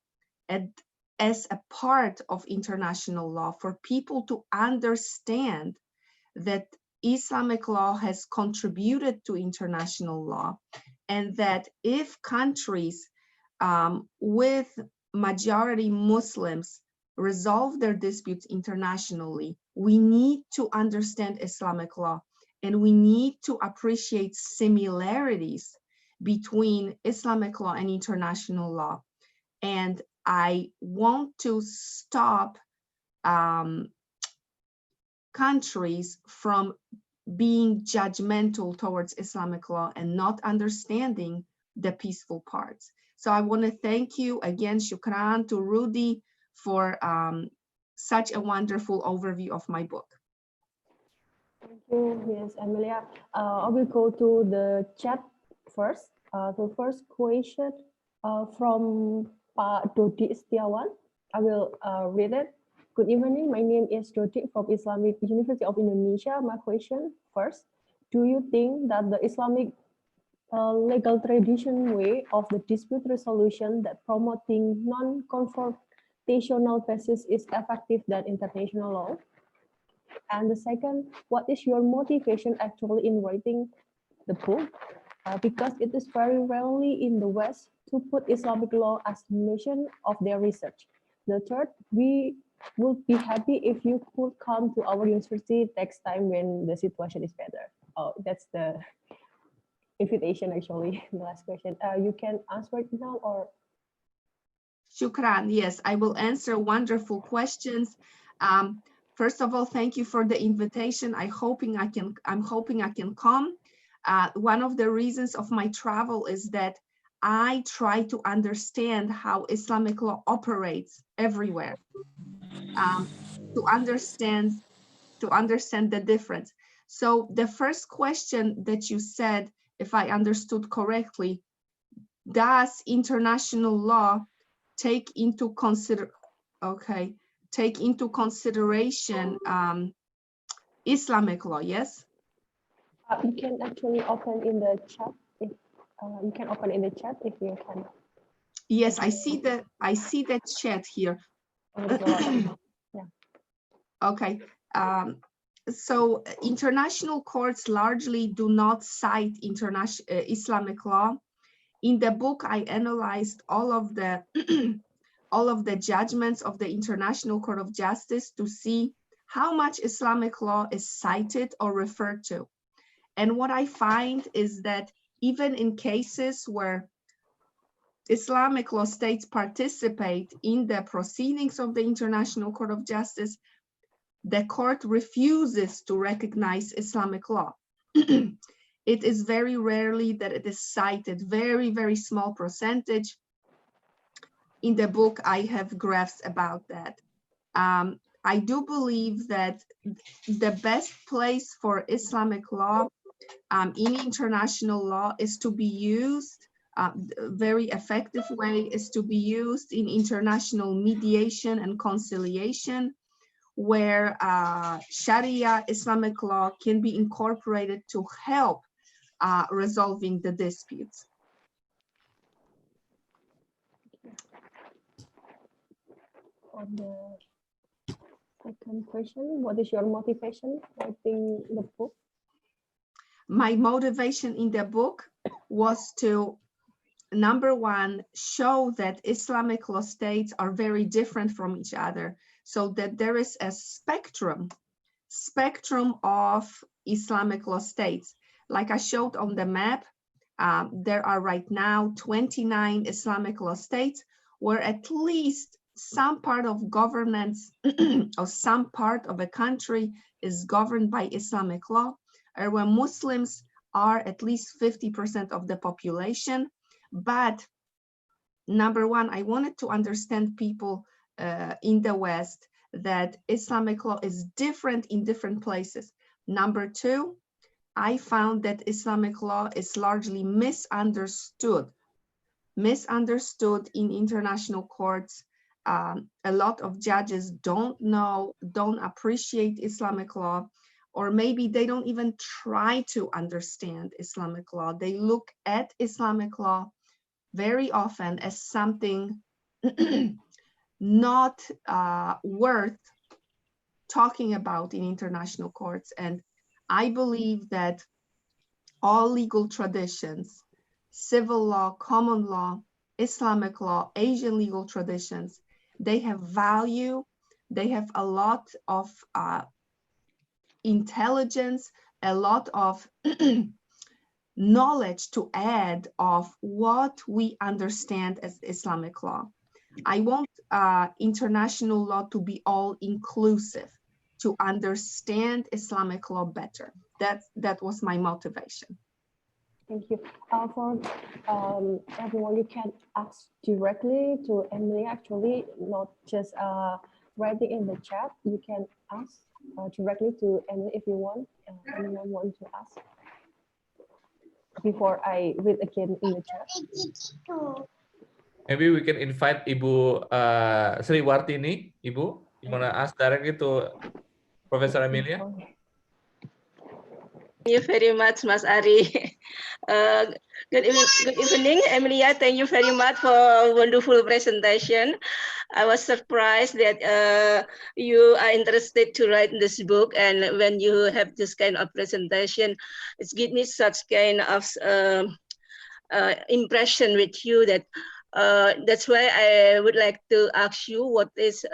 as a part of international law for people to understand that Islamic law has contributed to international law, and that if countries with majority Muslims resolve their disputes internationally, we need to understand Islamic law, and we need to appreciate similarities between Islamic law and international law. And I want to stop countries from being judgmental towards Islamic law and not understanding the peaceful parts. So I want to thank you again, Shukran, to Rudy for such a wonderful overview of my book. Thank you, Ms. Amelia. I will go to the chat first. The first question from Pak Dodi Setiawan. I will read it. Good evening. My name is Dodi from Islamic University of Indonesia. My question first: do you think that the Islamic legal tradition way of the dispute resolution that promoting non-confrontational basis is effective than international law? And the second, what is your motivation actually in writing the book? Because it is very rarely in the West to put Islamic law as mission of their research. The third, we would be happy if you could come to our university next time when the situation is better. Oh, that's the invitation actually. The last question. You can answer it now or? Shukran. Yes, I will answer wonderful questions. First of all, thank you for the invitation. I'm hoping I can come. One of the reasons of my travel is that I try to understand how Islamic law operates everywhere, to understand the difference. So the first question that you said, if I understood correctly, does international law take into consideration Islamic law? Yes. You can actually open in the chat if you can open in the chat if you can. Yes, I see the chat here. Yeah. Okay. So international courts largely do not cite Islamic law, In the book, I analyzed all of the all of the judgments of the International Court of Justice to see how much Islamic law is cited or referred to. And what I find is that even in cases where Islamic law states participate in the proceedings of the International Court of Justice, the court refuses to recognize Islamic law. It is very rarely that it is cited, very, very small percentage. In the book, I have graphs about that. I do believe that the best place for Islamic law in international law is to be used, very effective way is to be used in international mediation and conciliation, where Sharia Islamic law can be incorporated to help resolving the disputes. On the second question, what is your motivation writing the book? My motivation in the book was to, number one, show that Islamic law states are very different from each other, so that there is a spectrum of Islamic law states. Like I showed on the map, there are right now 29 Islamic law states where at least some part of governance or some part of a country is governed by Islamic law, or where Muslims are at least 50% of the population. But number one, I wanted to understand people in the West that Islamic law is different in different places. Number two, I found that Islamic law is largely misunderstood in international courts. A lot of judges don't know, don't appreciate Islamic law, or maybe they don't even try to understand Islamic law. They look at Islamic law very often as something not worth talking about in international courts. And I believe that all legal traditions, civil law, common law, Islamic law, Asian legal traditions, they have value, they have a lot of intelligence, a lot of knowledge to add of what we understand as Islamic law. I want international law to be all inclusive, to understand Islamic law better. That was my motivation. Thank you. For everyone, you can ask directly to Emily, actually, not just writing in the chat. You can ask directly to Emily if you want. Anyone want to ask? Before I read again in the chat. Maybe we can invite Ibu Sri Wartini. Ibu, you want to ask directly to Professor Amelia? Thank you very much, Mas Ari. Good evening, Emilia. Thank you very much for a wonderful presentation. I was surprised that you are interested to write this book, and when you have this kind of presentation, it's gives me such kind of impression with you that that's why I would like to ask you what is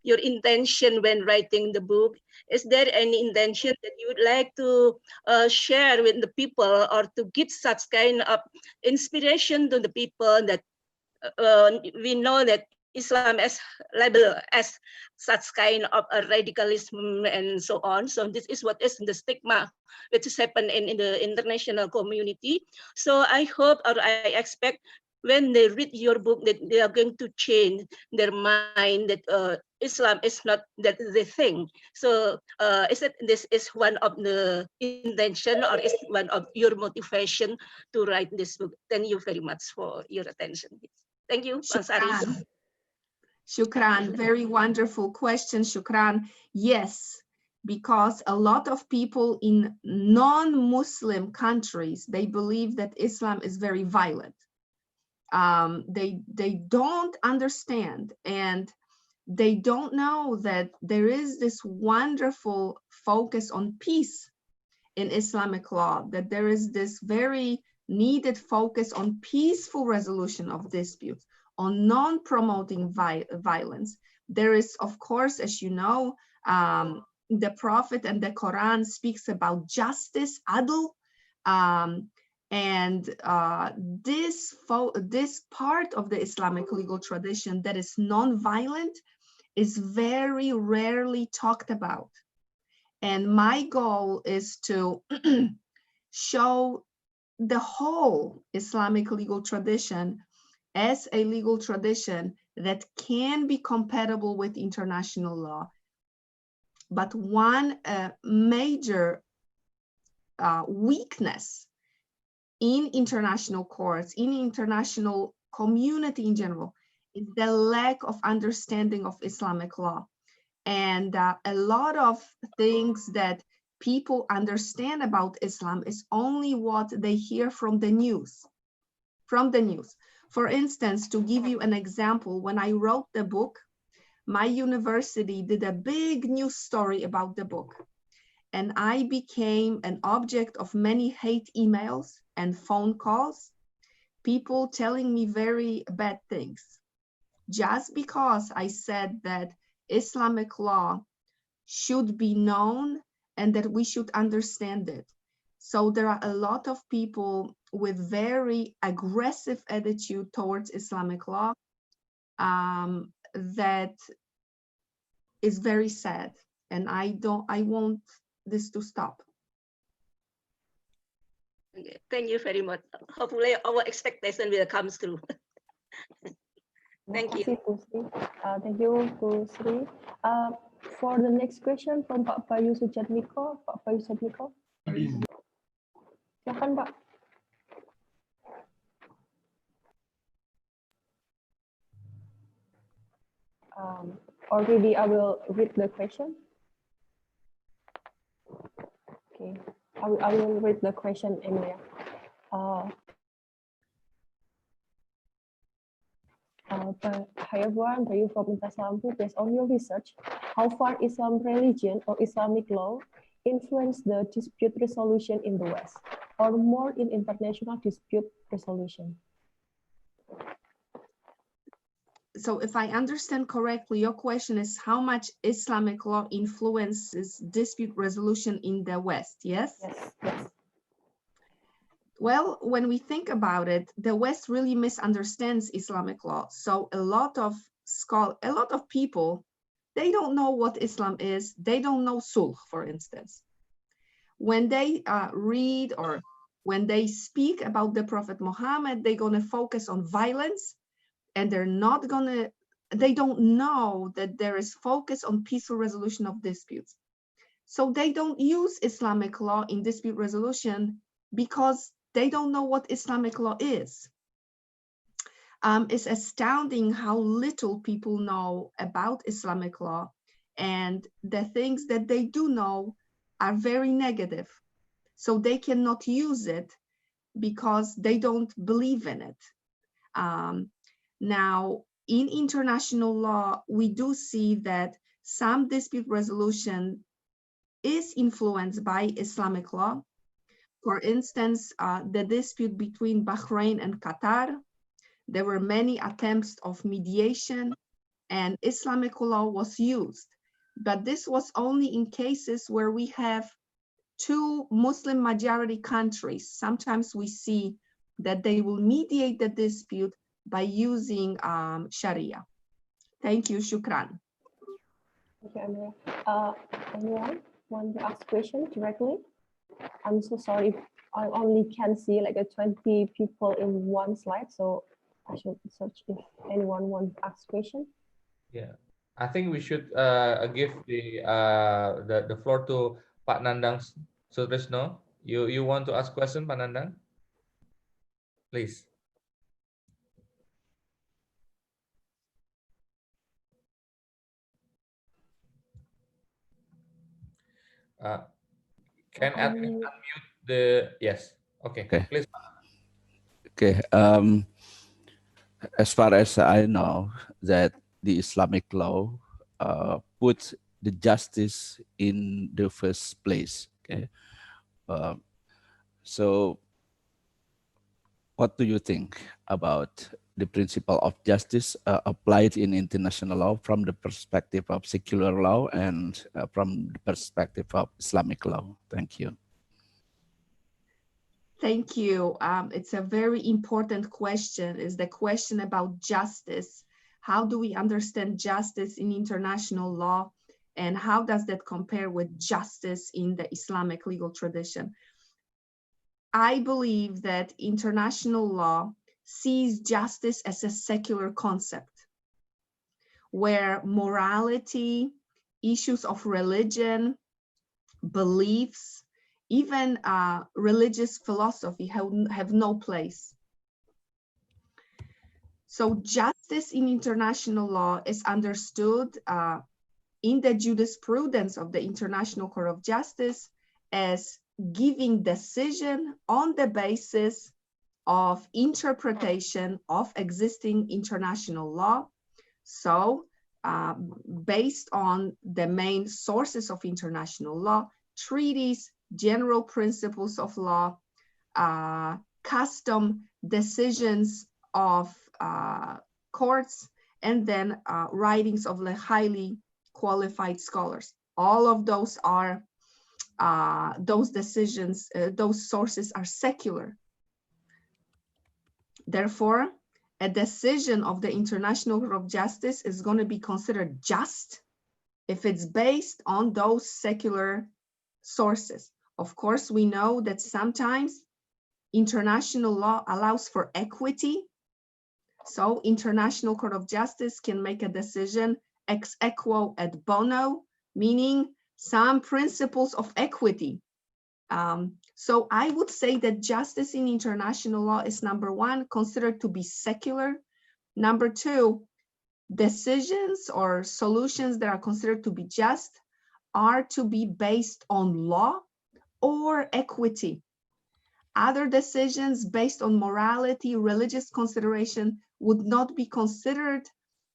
your intention when writing the book. Is there any intention that you would like to share with the people, or to give such kind of inspiration to the people that we know that Islam is labeled as such kind of a radicalism and so on. So this is what is the stigma which has happened in the international community. So I hope, or I expect, when they read your book, that they are going to change their mind that Islam is not that the thing. So is it this is one of the intention, or is one of your motivation to write this book? Thank you very much for your attention. Thank you, Ansari. Shukran, very wonderful question, Shukran. Yes, because a lot of people in non-Muslim countries, they believe that Islam is very violent. They don't understand, and they don't know that there is this wonderful focus on peace in Islamic law, that there is this very needed focus on peaceful resolution of disputes, on non-promoting violence. There is, of course, as you know, the Prophet and the Quran speaks about justice, adl, and this part of the Islamic legal tradition that is non-violent is very rarely talked about. And my goal is to show the whole Islamic legal tradition as a legal tradition that can be compatible with international law. But one major weakness in international courts, in international community in general, is the lack of understanding of Islamic law. And a lot of things that people understand about Islam is only what they hear from the news. For instance, to give you an example, when I wrote the book, my university did a big news story about the book. And I became an object of many hate emails and phone calls, people telling me very bad things, just because I said that Islamic law should be known and that we should understand it. So there are a lot of people with very aggressive attitude towards Islamic law that is very sad. And I want this to stop. Okay, thank you very much. Hopefully our expectation will come through. Thank you. Thank you, Bu Sri. For the next question from Pak Bayu Sujatmiko. Pak Bayu Sujatmiko. Silakan, Pak. Already I will read the question. Okay, I will read the question, Emilia. Hi everyone, Bayu from Lintas Lampu. Based on your research, how far Islam religion or Islamic law influence the dispute resolution in the West, or more in international dispute resolution? So if I understand correctly, your question is how much Islamic law influences dispute resolution in the West, yes? Yes. Well, when we think about it, the West really misunderstands Islamic law. So a lot of people, they don't know what Islam is. They don't know sulh, for instance. When they read or when they speak about the Prophet Muhammad, they're going to focus on violence, and they don't know that there is focus on peaceful resolution of disputes. So they don't use Islamic law in dispute resolution because they don't know what Islamic law is. It's astounding how little people know about Islamic law, and the things that they do know are very negative. So they cannot use it because they don't believe in it. Now, in international law, we do see that some dispute resolution is influenced by Islamic law. For instance, the dispute between Bahrain and Qatar, there were many attempts of mediation and Islamic law was used. But this was only in cases where we have two Muslim majority countries. Sometimes we see that they will mediate the dispute by using Sharia. Thank you, shukran. Okay, Emilia. Anyone want to ask question directly? I'm so sorry, I only can see like 20 people in one slide, so I should search if anyone wants to ask question. Yeah, I think we should give the floor to Pak Nandang Sutrisno. You want to ask question, Pak Nandang? Please. Can admin unmute the yes? Okay. Please. Okay. As far as I know, that the Islamic law puts the justice in the first place. Okay. So what do you think about the principle of justice applied in international law from the perspective of secular law and from the perspective of Islamic law? Thank you. Thank you. It's a very important question, is the question about justice. How do we understand justice in international law, and how does that compare with justice in the Islamic legal tradition? I believe that international law sees justice as a secular concept, where morality, issues of religion, beliefs, even religious philosophy have no place. So justice in international law is understood in the jurisprudence of the International Court of Justice as giving decision on the basis of interpretation of existing international law. So based on the main sources of international law, treaties, general principles of law, custom decisions of courts, and then writings of highly qualified scholars. All of those are, those decisions, those sources are secular. Therefore, a decision of the International Court of Justice is going to be considered just if it's based on those secular sources. Of course, we know that sometimes international law allows for equity. So International Court of Justice can make a decision ex equo et bono, meaning some principles of equity. So I would say that justice in international law is, number one, considered to be secular. Number two, decisions or solutions that are considered to be just are to be based on law or equity. Other decisions based on morality, religious consideration would not be considered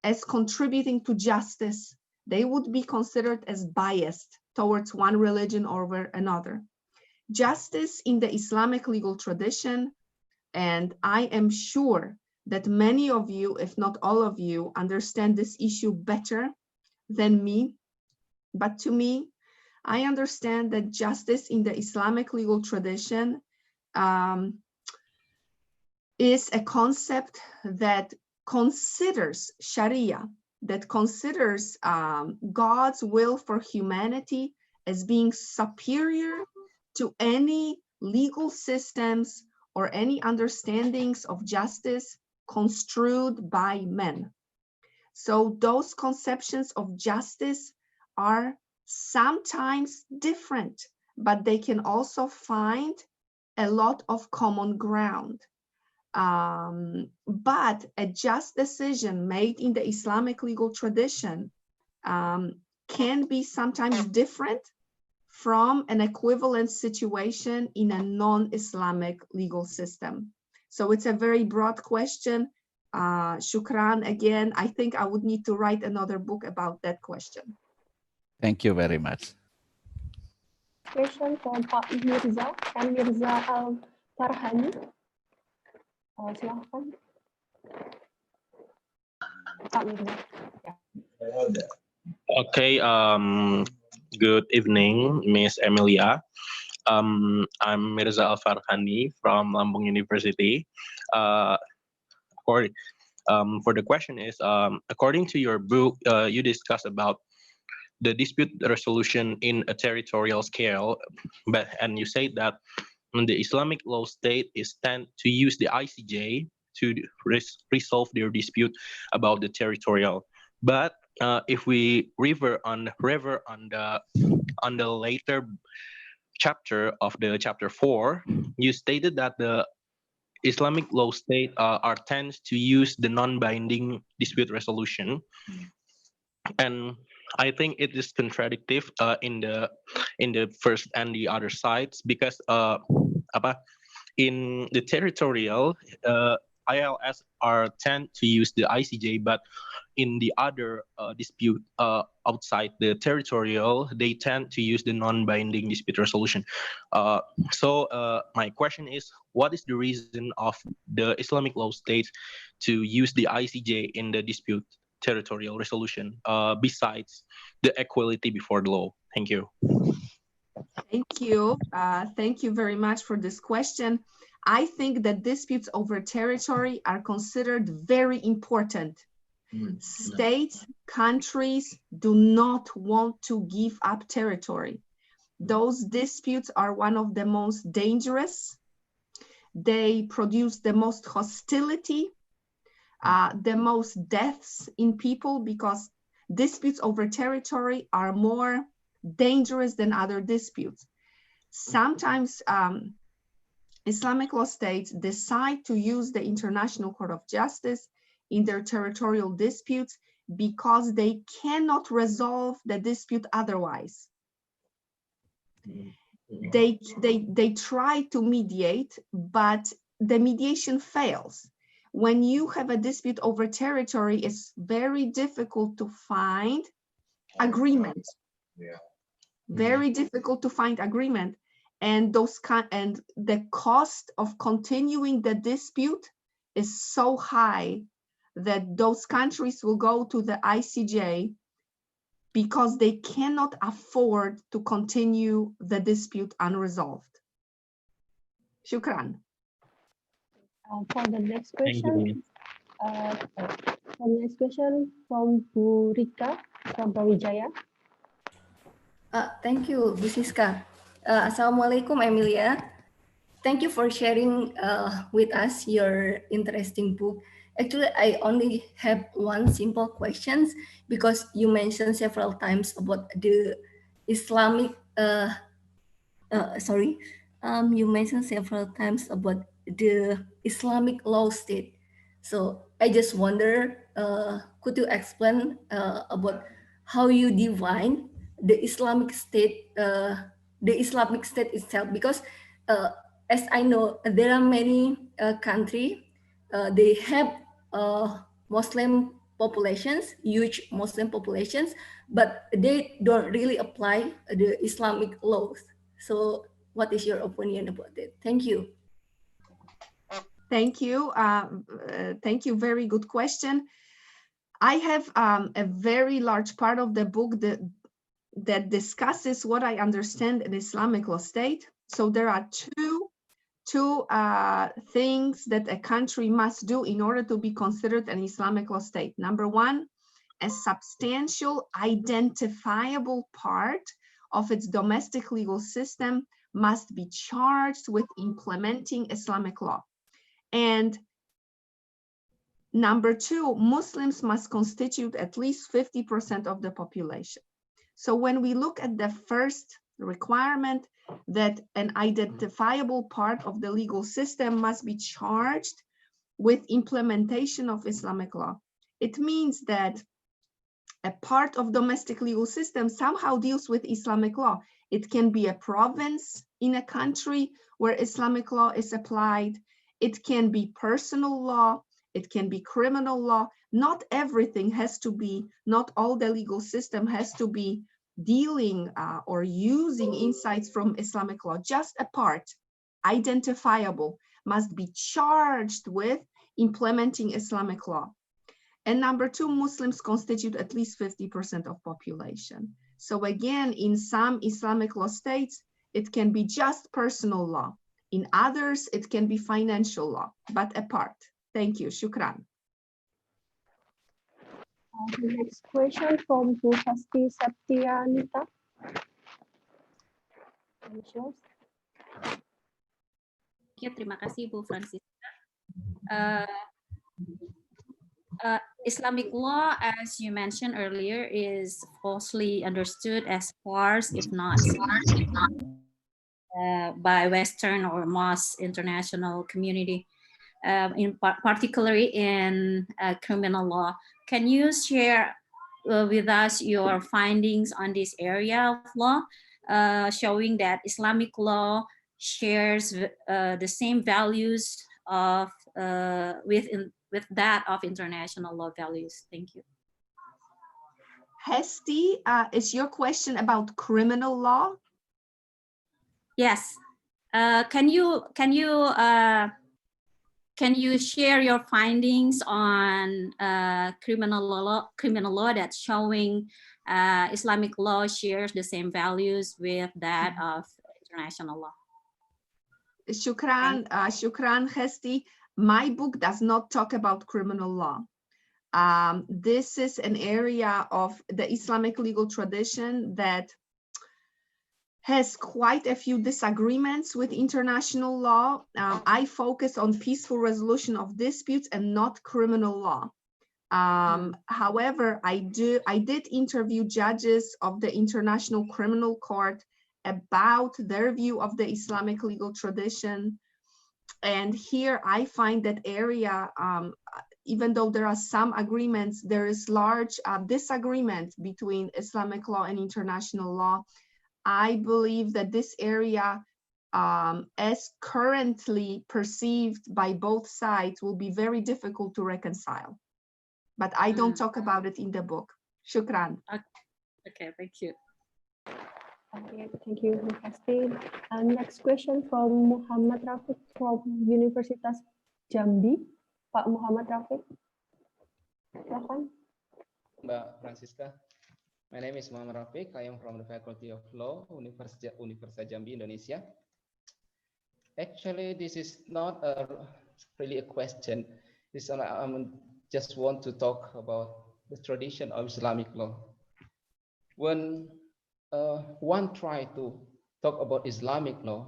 as contributing to justice. They would be considered as biased towards one religion over another. Justice in the Islamic legal tradition, and I am sure that many of you, if not all of you, understand this issue better than me. But to me, I understand that justice in the Islamic legal tradition is a concept that considers Sharia, that considers God's will for humanity as being superior to any legal systems or any understandings of justice construed by men. So those conceptions of justice are sometimes different, but they can also find a lot of common ground. But a just decision made in the Islamic legal tradition can be sometimes different from an equivalent situation in a non-Islamic legal system. So it's a very broad question. Shukran, again, I think I would need to write another book about that question. Thank you very much. Question from Pak Mirza and Mirza Al-Farhani. Silahkan. Pak Mirza. Okay, good evening, Miss Emilia. I'm Mirza Al-Farhani from Lampung University. For the question is, according to your book, you discuss about the dispute resolution in a territorial scale, and you say that the Islamic law state is tend to use the ICJ to resolve their dispute about the territorial. But if we revert on the later chapter of the chapter 4, you stated that the Islamic law state tends to use the non-binding dispute resolution, and I think it is contradictive in the first and the other sides, because in the territorial ILS are tend to use the ICJ, but in the other dispute outside the territorial, they tend to use the non-binding dispute resolution. So my question is, what is the reason of the Islamic law states to use the ICJ in the dispute territorial resolution besides the equality before the law? Thank you. Thank you. Thank you very much for this question. I think that disputes over territory are considered very important. States, countries do not want to give up territory. Those disputes are one of the most dangerous. They produce the most hostility, the most deaths in people, because disputes over territory are more dangerous than other disputes. Sometimes Islamic law states decide to use the International Court of Justice in their territorial disputes because they cannot resolve the dispute otherwise. They try to mediate, but the mediation fails. When you have a dispute over territory, it's very difficult to find agreement. Very difficult to find agreement, and the cost of continuing the dispute is so high that those countries will go to the ICJ because they cannot afford to continue the dispute unresolved. Shukran. For the next question, from Bu Rika from Brawijaya. Thank you, Bu Siska. Assalamualaikum, Emilia. Thank you for sharing with us your interesting book. Actually, I only have one simple question because you mentioned several times about the Islamic, you mentioned several times about the Islamic law state. So I just wonder, could you explain about how you define the Islamic State itself? Because as I know, there are many countries, they have Muslim populations, huge Muslim populations, but they don't really apply the Islamic laws. So what is your opinion about it? Thank you. Thank you. Thank you. Very good question. I have a very large part of the book that discusses what I understand an Islamic law state. So there are two things that a country must do in order to be considered an Islamic law state. Number one, a substantial identifiable part of its domestic legal system must be charged with implementing Islamic law. And number two, Muslims must constitute at least 50% of the population. So when we look at the first requirement, that an identifiable part of the legal system must be charged with implementation of Islamic law, it means that a part of domestic legal system somehow deals with Islamic law. It can be a province in a country where Islamic law is applied. It can be personal law. It can be criminal law. Not everything has to be, not all the legal system has to be dealing or using insights from Islamic law. Just a part, identifiable, must be charged with implementing Islamic law. And number two, Muslims constitute at least 50% of population. So again, in some Islamic law states, it can be just personal law. In others, it can be financial law, but apart. Thank you. Shukran. The next question from Bu Sasti Septianita. Ya, terima kasih Bu Francisca. Islamic law, as you mentioned earlier, is falsely understood as sparse, if not by Western or most international community, particularly in criminal law. Can you share with us your findings on this area of law, showing that Islamic law shares the same values of with that of international law values? Thank you. Hesti, is your question about criminal law? Yes. Can you share your findings on criminal law that's showing Islamic law shares the same values with that of international law? Shukran, Shukran, Hesti. My book does not talk about criminal law. This is an area of the Islamic legal tradition that has quite a few disagreements with international law. I focus on peaceful resolution of disputes and not criminal law. However, I did interview judges of the International Criminal Court about their view of the Islamic legal tradition. And here I find that area, even though there are some agreements, there is large disagreement between Islamic law and international law. I believe that this area, as currently perceived by both sides, will be very difficult to reconcile. But I don't talk about it in the book. Shukran. Okay, thank you. Okay, thank you, Hesti. Next question from Muhammad Rafiq from Universitas Jambi. Pak Muhammad Rafiq, silakan. Mbak Francisca. My name is Muhammad Rafiq. I am from the Faculty of Law, Universitas Jambi, Indonesia. Actually, this is not really a question. I just want to talk about the tradition of Islamic law. When one tries to talk about Islamic law,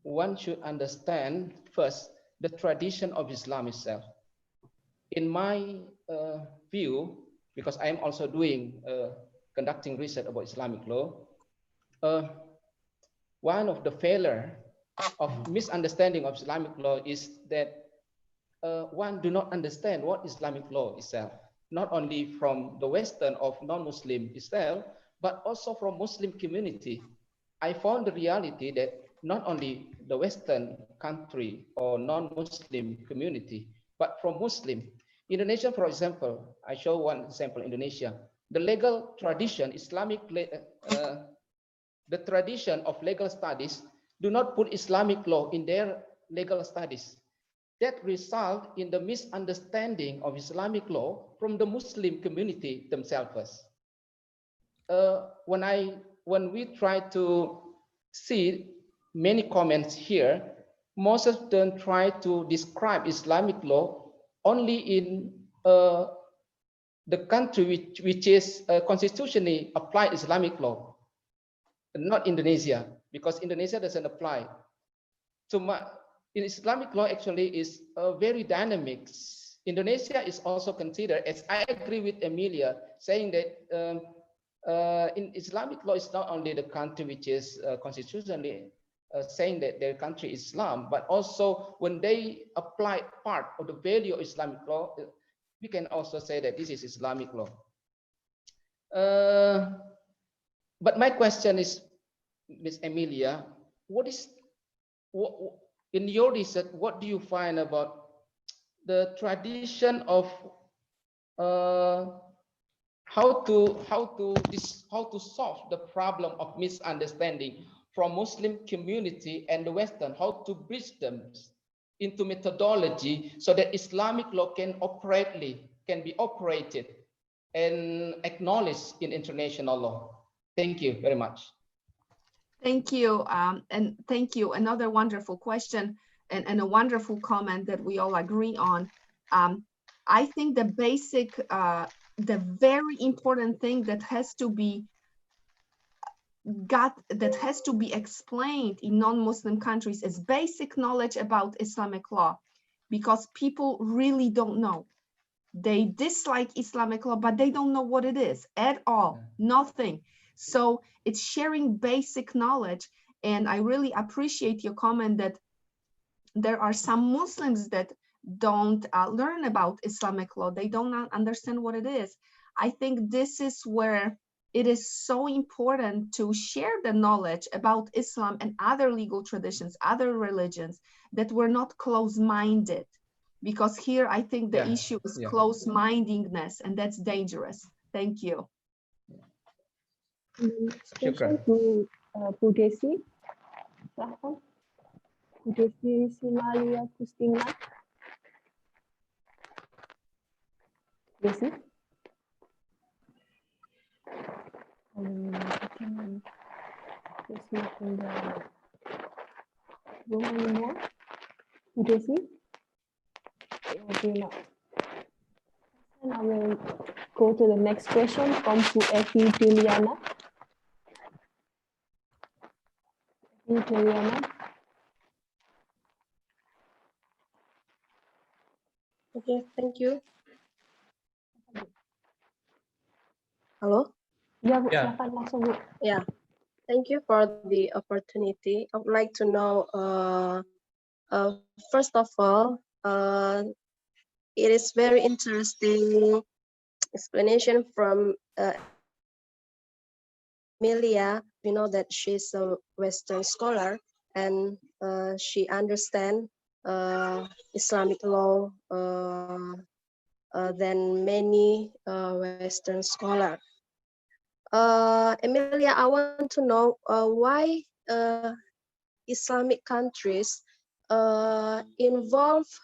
one should understand first the tradition of Islam itself. In my view, because I am also conducting research about Islamic law, one of the failure of misunderstanding of Islamic law is that one do not understand what Islamic law itself, not only from the Western of non-Muslim itself, but also from Muslim community. I found the reality that not only the Western country or non-Muslim community, but from Muslim. Indonesia, for example, I show one example, Indonesia. The legal tradition, the tradition of legal studies do not put Islamic law in their legal studies. That result in the misunderstanding of Islamic law from the Muslim community themselves. When we try to see many comments here, most of them try to describe Islamic law only in the country which is constitutionally applied Islamic law, not Indonesia, because Indonesia doesn't apply. So in Islamic law actually is very dynamic. Indonesia is also considered, as I agree with Emilia, saying that in Islamic law, it's not only the country which is constitutionally saying that their country is Islam, but also when they apply part of the value of Islamic law, we can also say that this is Islamic law. But my question is, Ms. Emilia, in your research, what do you find about the tradition of how to solve the problem of misunderstanding from Muslim community and the Western, how to bridge them into methodology so that Islamic law can be operated and acknowledged in international law? Thank you very much. Thank you, and thank you. Another wonderful question and a wonderful comment that we all agree on. I think the basic, the very important thing that has to be explained in non-Muslim countries is basic knowledge about Islamic law, because people really don't know. They dislike Islamic law, but they don't know what it is at all, nothing. So it's sharing basic knowledge. And I really appreciate your comment that there are some Muslims that don't learn about Islamic law. They don't understand what it is. I think this is where it is so important to share the knowledge about Islam and other legal traditions, other religions, that we're not close-minded, because here I think the Yeah, issue is yeah. close-mindedness, and that's dangerous. Thank you. Next Shukran. question to Bu Desi. Silahkan. Bu Desi Simalia Kustina. Desi. I can just look in the room anymore. Bu Desi. Okay, now. And I will go to the next question from Bu Evi Juliana. Evi Juliana. Okay, thank you. Halo? Ya, Bu, Yeah. silakan langsung, Bu. Yeah, thank you for the opportunity. I would like to know, first of all, it is very interesting explanation from Amelia. We know that she's a Western scholar and she understands Islamic law than many Western scholars. Emilia, I want to know why Islamic countries involved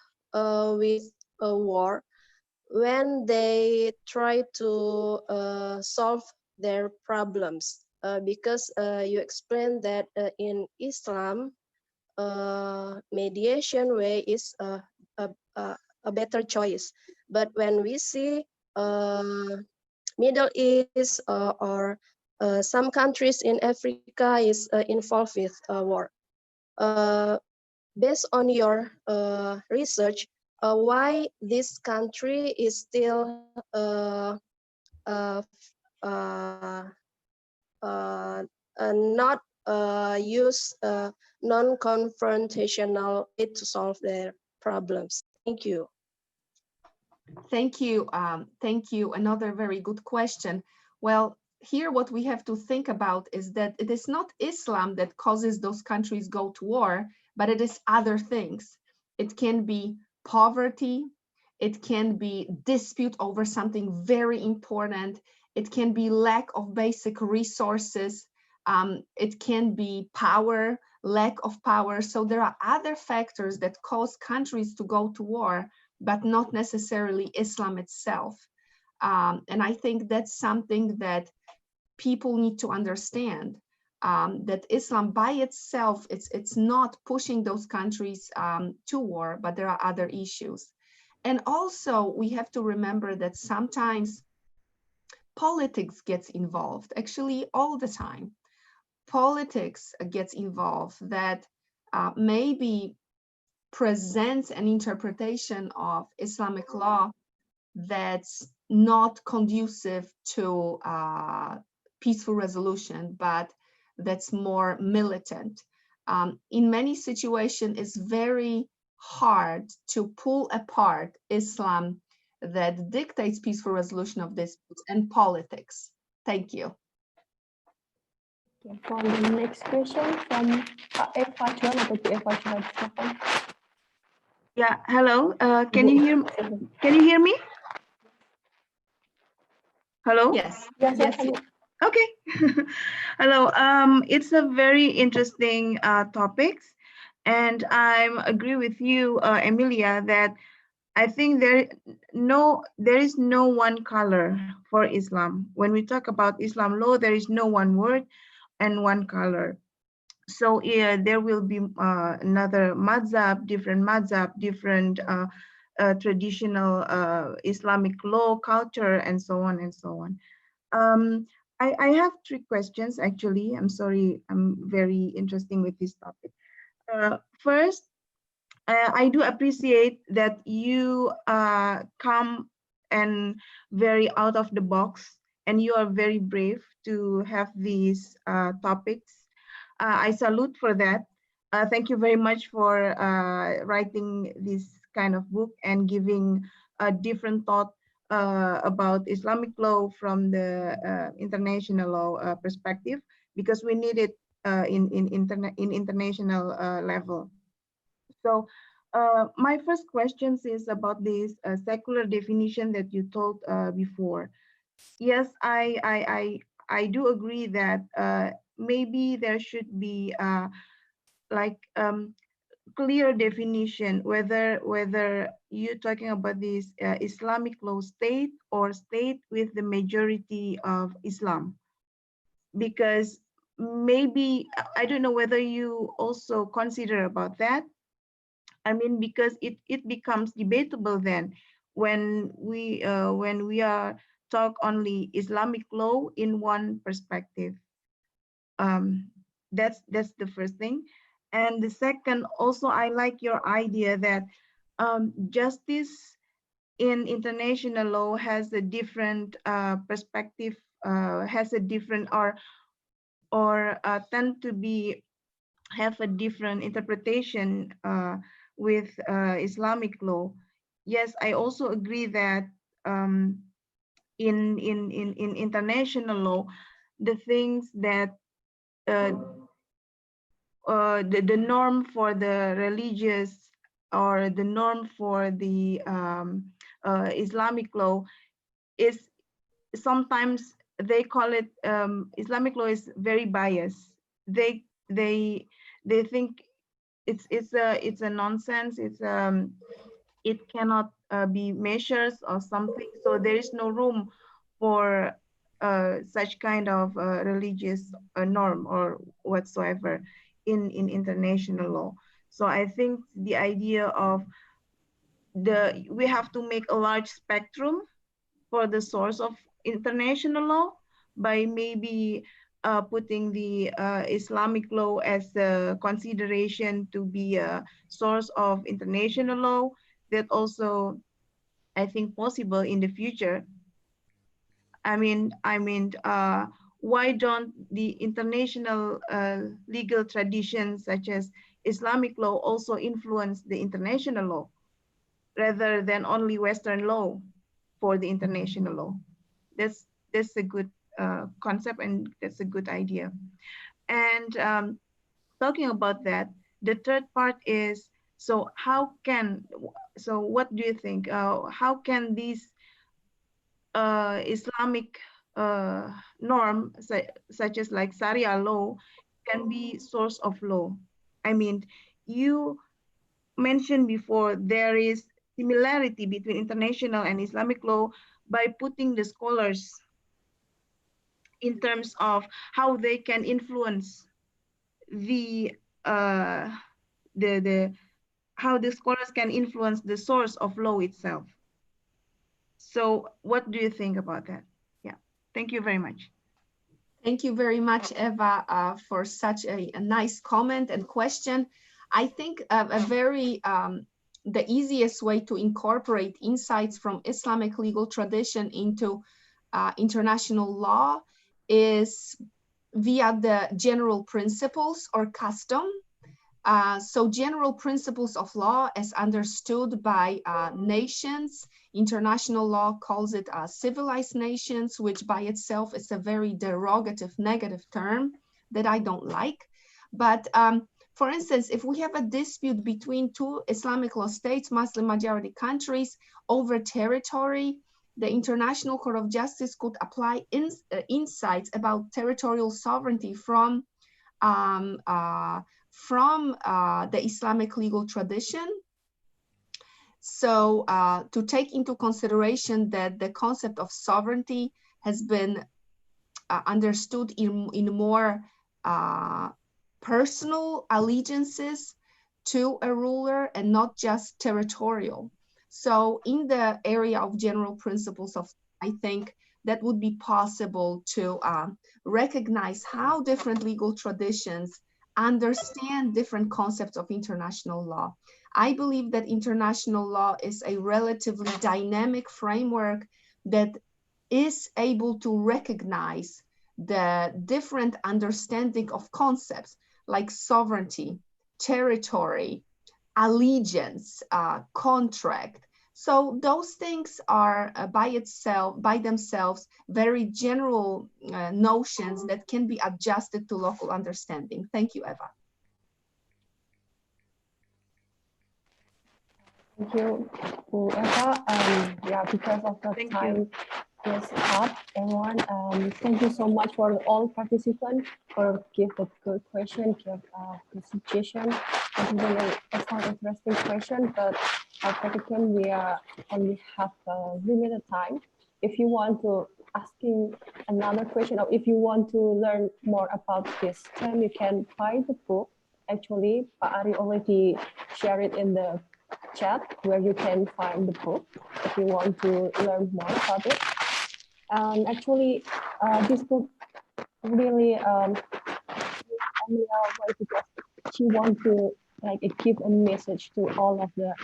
with a war when they try to solve their problems. Because you explained that in Islam, mediation way is a better choice. But when we see Middle East or some countries in Africa is involved with war. Based on your research, why this country is still not use non-confrontational way to solve their problems? Thank you. Thank you. Thank you. Another very good question. Well, here what we have to think about is that it is not Islam that causes those countries go to war, but it is other things. It can be poverty. It can be dispute over something very important. It can be lack of basic resources. It can be power, lack of power. So there are other factors that cause countries to go to war, but not necessarily Islam itself. And I think that's something that people need to understand, that Islam by itself, it's not pushing those countries to war, but there are other issues. And also we have to remember that sometimes politics gets involved, actually all the time. Politics gets involved that maybe presents an interpretation of Islamic law that's not conducive to peaceful resolution, but that's more militant. In many situations, it's very hard to pull apart Islam that dictates peaceful resolution of disputes and politics. Thank you. Okay, for the next question from Eva Chuan atau Bu Eva Chuan, silakan. Yeah, hello. Can you hear me? Hello? Yes. Yes, Yes. Okay. Hello. It's a very interesting topics, and I agree with you, Emilia, that I think there is no one color for Islam. When we talk about Islam law, there is no one word and one color. So yeah, there will be another madhab, different traditional Islamic law, culture, and so on and so on. I have 3 questions actually. I'm sorry, I'm very interested with this topic. First, I do appreciate that you come and very out of the box, and you are very brave to have these topics. I salute for that. Thank you very much for writing this kind of book and giving a different thought about Islamic law from the international law perspective, because we need it in international level. So My first question is about this secular definition that you told before. Yes, I do agree that maybe there should be like clear definition whether you're talking about this Islamic law state or state with the majority of Islam, because maybe I don't know whether you also consider about that. I mean, because it becomes debatable then when we are talk only Islamic law in one perspective. That's the first thing. And the second, also, I like your idea that justice in international law has a different perspective, has a different or tend to be have a different interpretation with Islamic law. Yes, I also agree that in international law, the things that the norm for the religious or the norm for the Islamic law is sometimes they call it Islamic law is very biased. They think it's a nonsense. It cannot be measures or something. So there is no room for such kind of religious norm or whatsoever in international law. So I think the idea of we have to make a large spectrum for the source of international law by maybe putting the Islamic law as a consideration to be a source of international law. That also, I think, possible in the future. I mean, why don't the international legal traditions such as Islamic law also influence the international law rather than only Western law for the international law? That's a good concept, and that's a good idea. And talking about that, the third part is, so what do you think? How can these Islamic norm, such as like Sharia law, can be source of law? I mean, you mentioned before there is similarity between international and Islamic law by putting the scholars in terms of how they can influence the how the scholars can influence the source of law itself. So what do you think about that? Yeah, thank you very much. Thank you very much, Eva, for such a nice comment and question. I think the easiest way to incorporate insights from Islamic legal tradition into international law is via the general principles or custom. So general principles of law as understood by nations, international law calls it civilized nations, which by itself is a very derogative, negative term that I don't like. But for instance, if we have a dispute between two Islamic law states, Muslim majority countries, over territory, the International Court of Justice could apply insights about territorial sovereignty from the Islamic legal tradition. So to take into consideration that the concept of sovereignty has been understood in more personal allegiances to a ruler and not just territorial. So in the area of general principles of, I think that would be possible to recognize how different legal traditions understand different concepts of international law. I believe that international law is a relatively dynamic framework that is able to recognize the different understanding of concepts like sovereignty, territory, allegiance, contract. So those things are by themselves, very general notions that can be adjusted to local understanding. Thank you, Eva. Thank you, Bu Eva. Yeah, because of the Thank time is up, everyone. Thank you so much for all participants for give the good question, give the suggestion. It's really interesting question, but practically we only have a limited time. If you want to asking another question, or if you want to learn more about this term, you can find the book. Actually, Pak Ari already shared it in the chat where you can find the book if you want to learn more about it. Actually, this book really because she wants to like give a message to all of the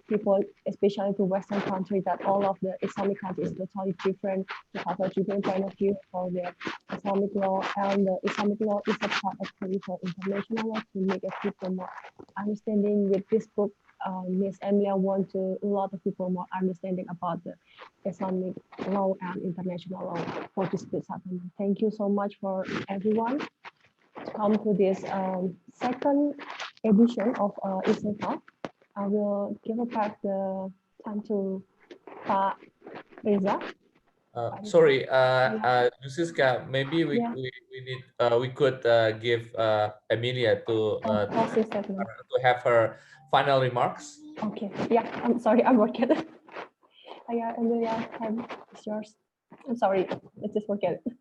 people, especially to Western countries, that all of the Islamic countries is totally different. To have a different point of view for the Islamic law, and the Islamic law is a part of for international law to make a people more understanding. With this book, Miss Emilia wants to a lot of people more understanding about the Islamic law and international law for dispute settlement. Thank you so much for everyone to come to this second edition of ISILL Talk. I will give back the time to Pak Reza. Sorry, Luciska, maybe we need we could give Emilia to have her final remarks. Okay. Yeah. I'm sorry. I'm working. Yeah, Emilia, time is yours. I'm sorry. Let's just forget it.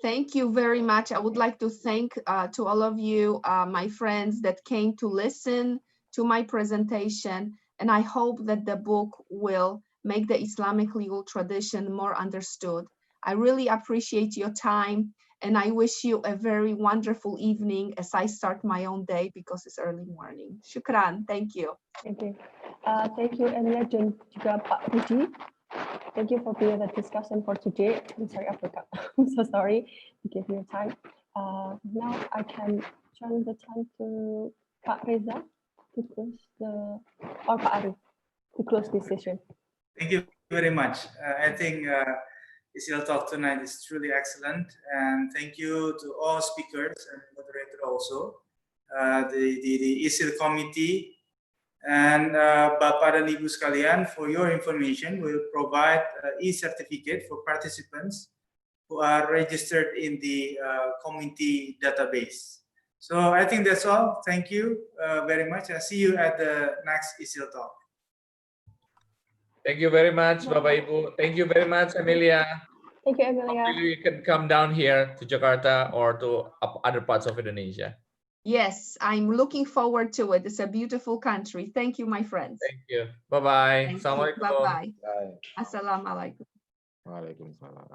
Thank you very much. I would like to thank to all of you, my friends that came to listen to my presentation. And I hope that the book will make the Islamic legal tradition more understood. I really appreciate your time, and I wish you a very wonderful evening as I start my own day because it's early morning. Shukran. Thank you. Thank you. Thank you, Emilia, dan juga Pak Rudi. Thank you for being the discussion for today. I'm sorry, I forgot. I'm so sorry to give you time. Now I can turn the time to Pak Reza to close the, or Pak Ari to close this session. Thank you very much. I think ISILL Talk tonight is truly excellent, and thank you to all speakers and moderator also, the ISILL committee, and Bapak dan Ibu sekalian. For your information, we'll provide e-certificate for participants who are registered in the community database. So I think that's all. Thank you very much. I'll see you at the next ISILL Talk. Thank you very much, Bapak Ibu. Thank you very much, Emilia. Thank you, Emilia. Hopefully you can come down here to Jakarta or to other parts of Indonesia. Yes, I'm looking forward to it. It's a beautiful country. Thank you, my friends. Thank you. Bye-bye. Assalamualaikum. Bye-bye. Assalamualaikum. Waalaikumsalam.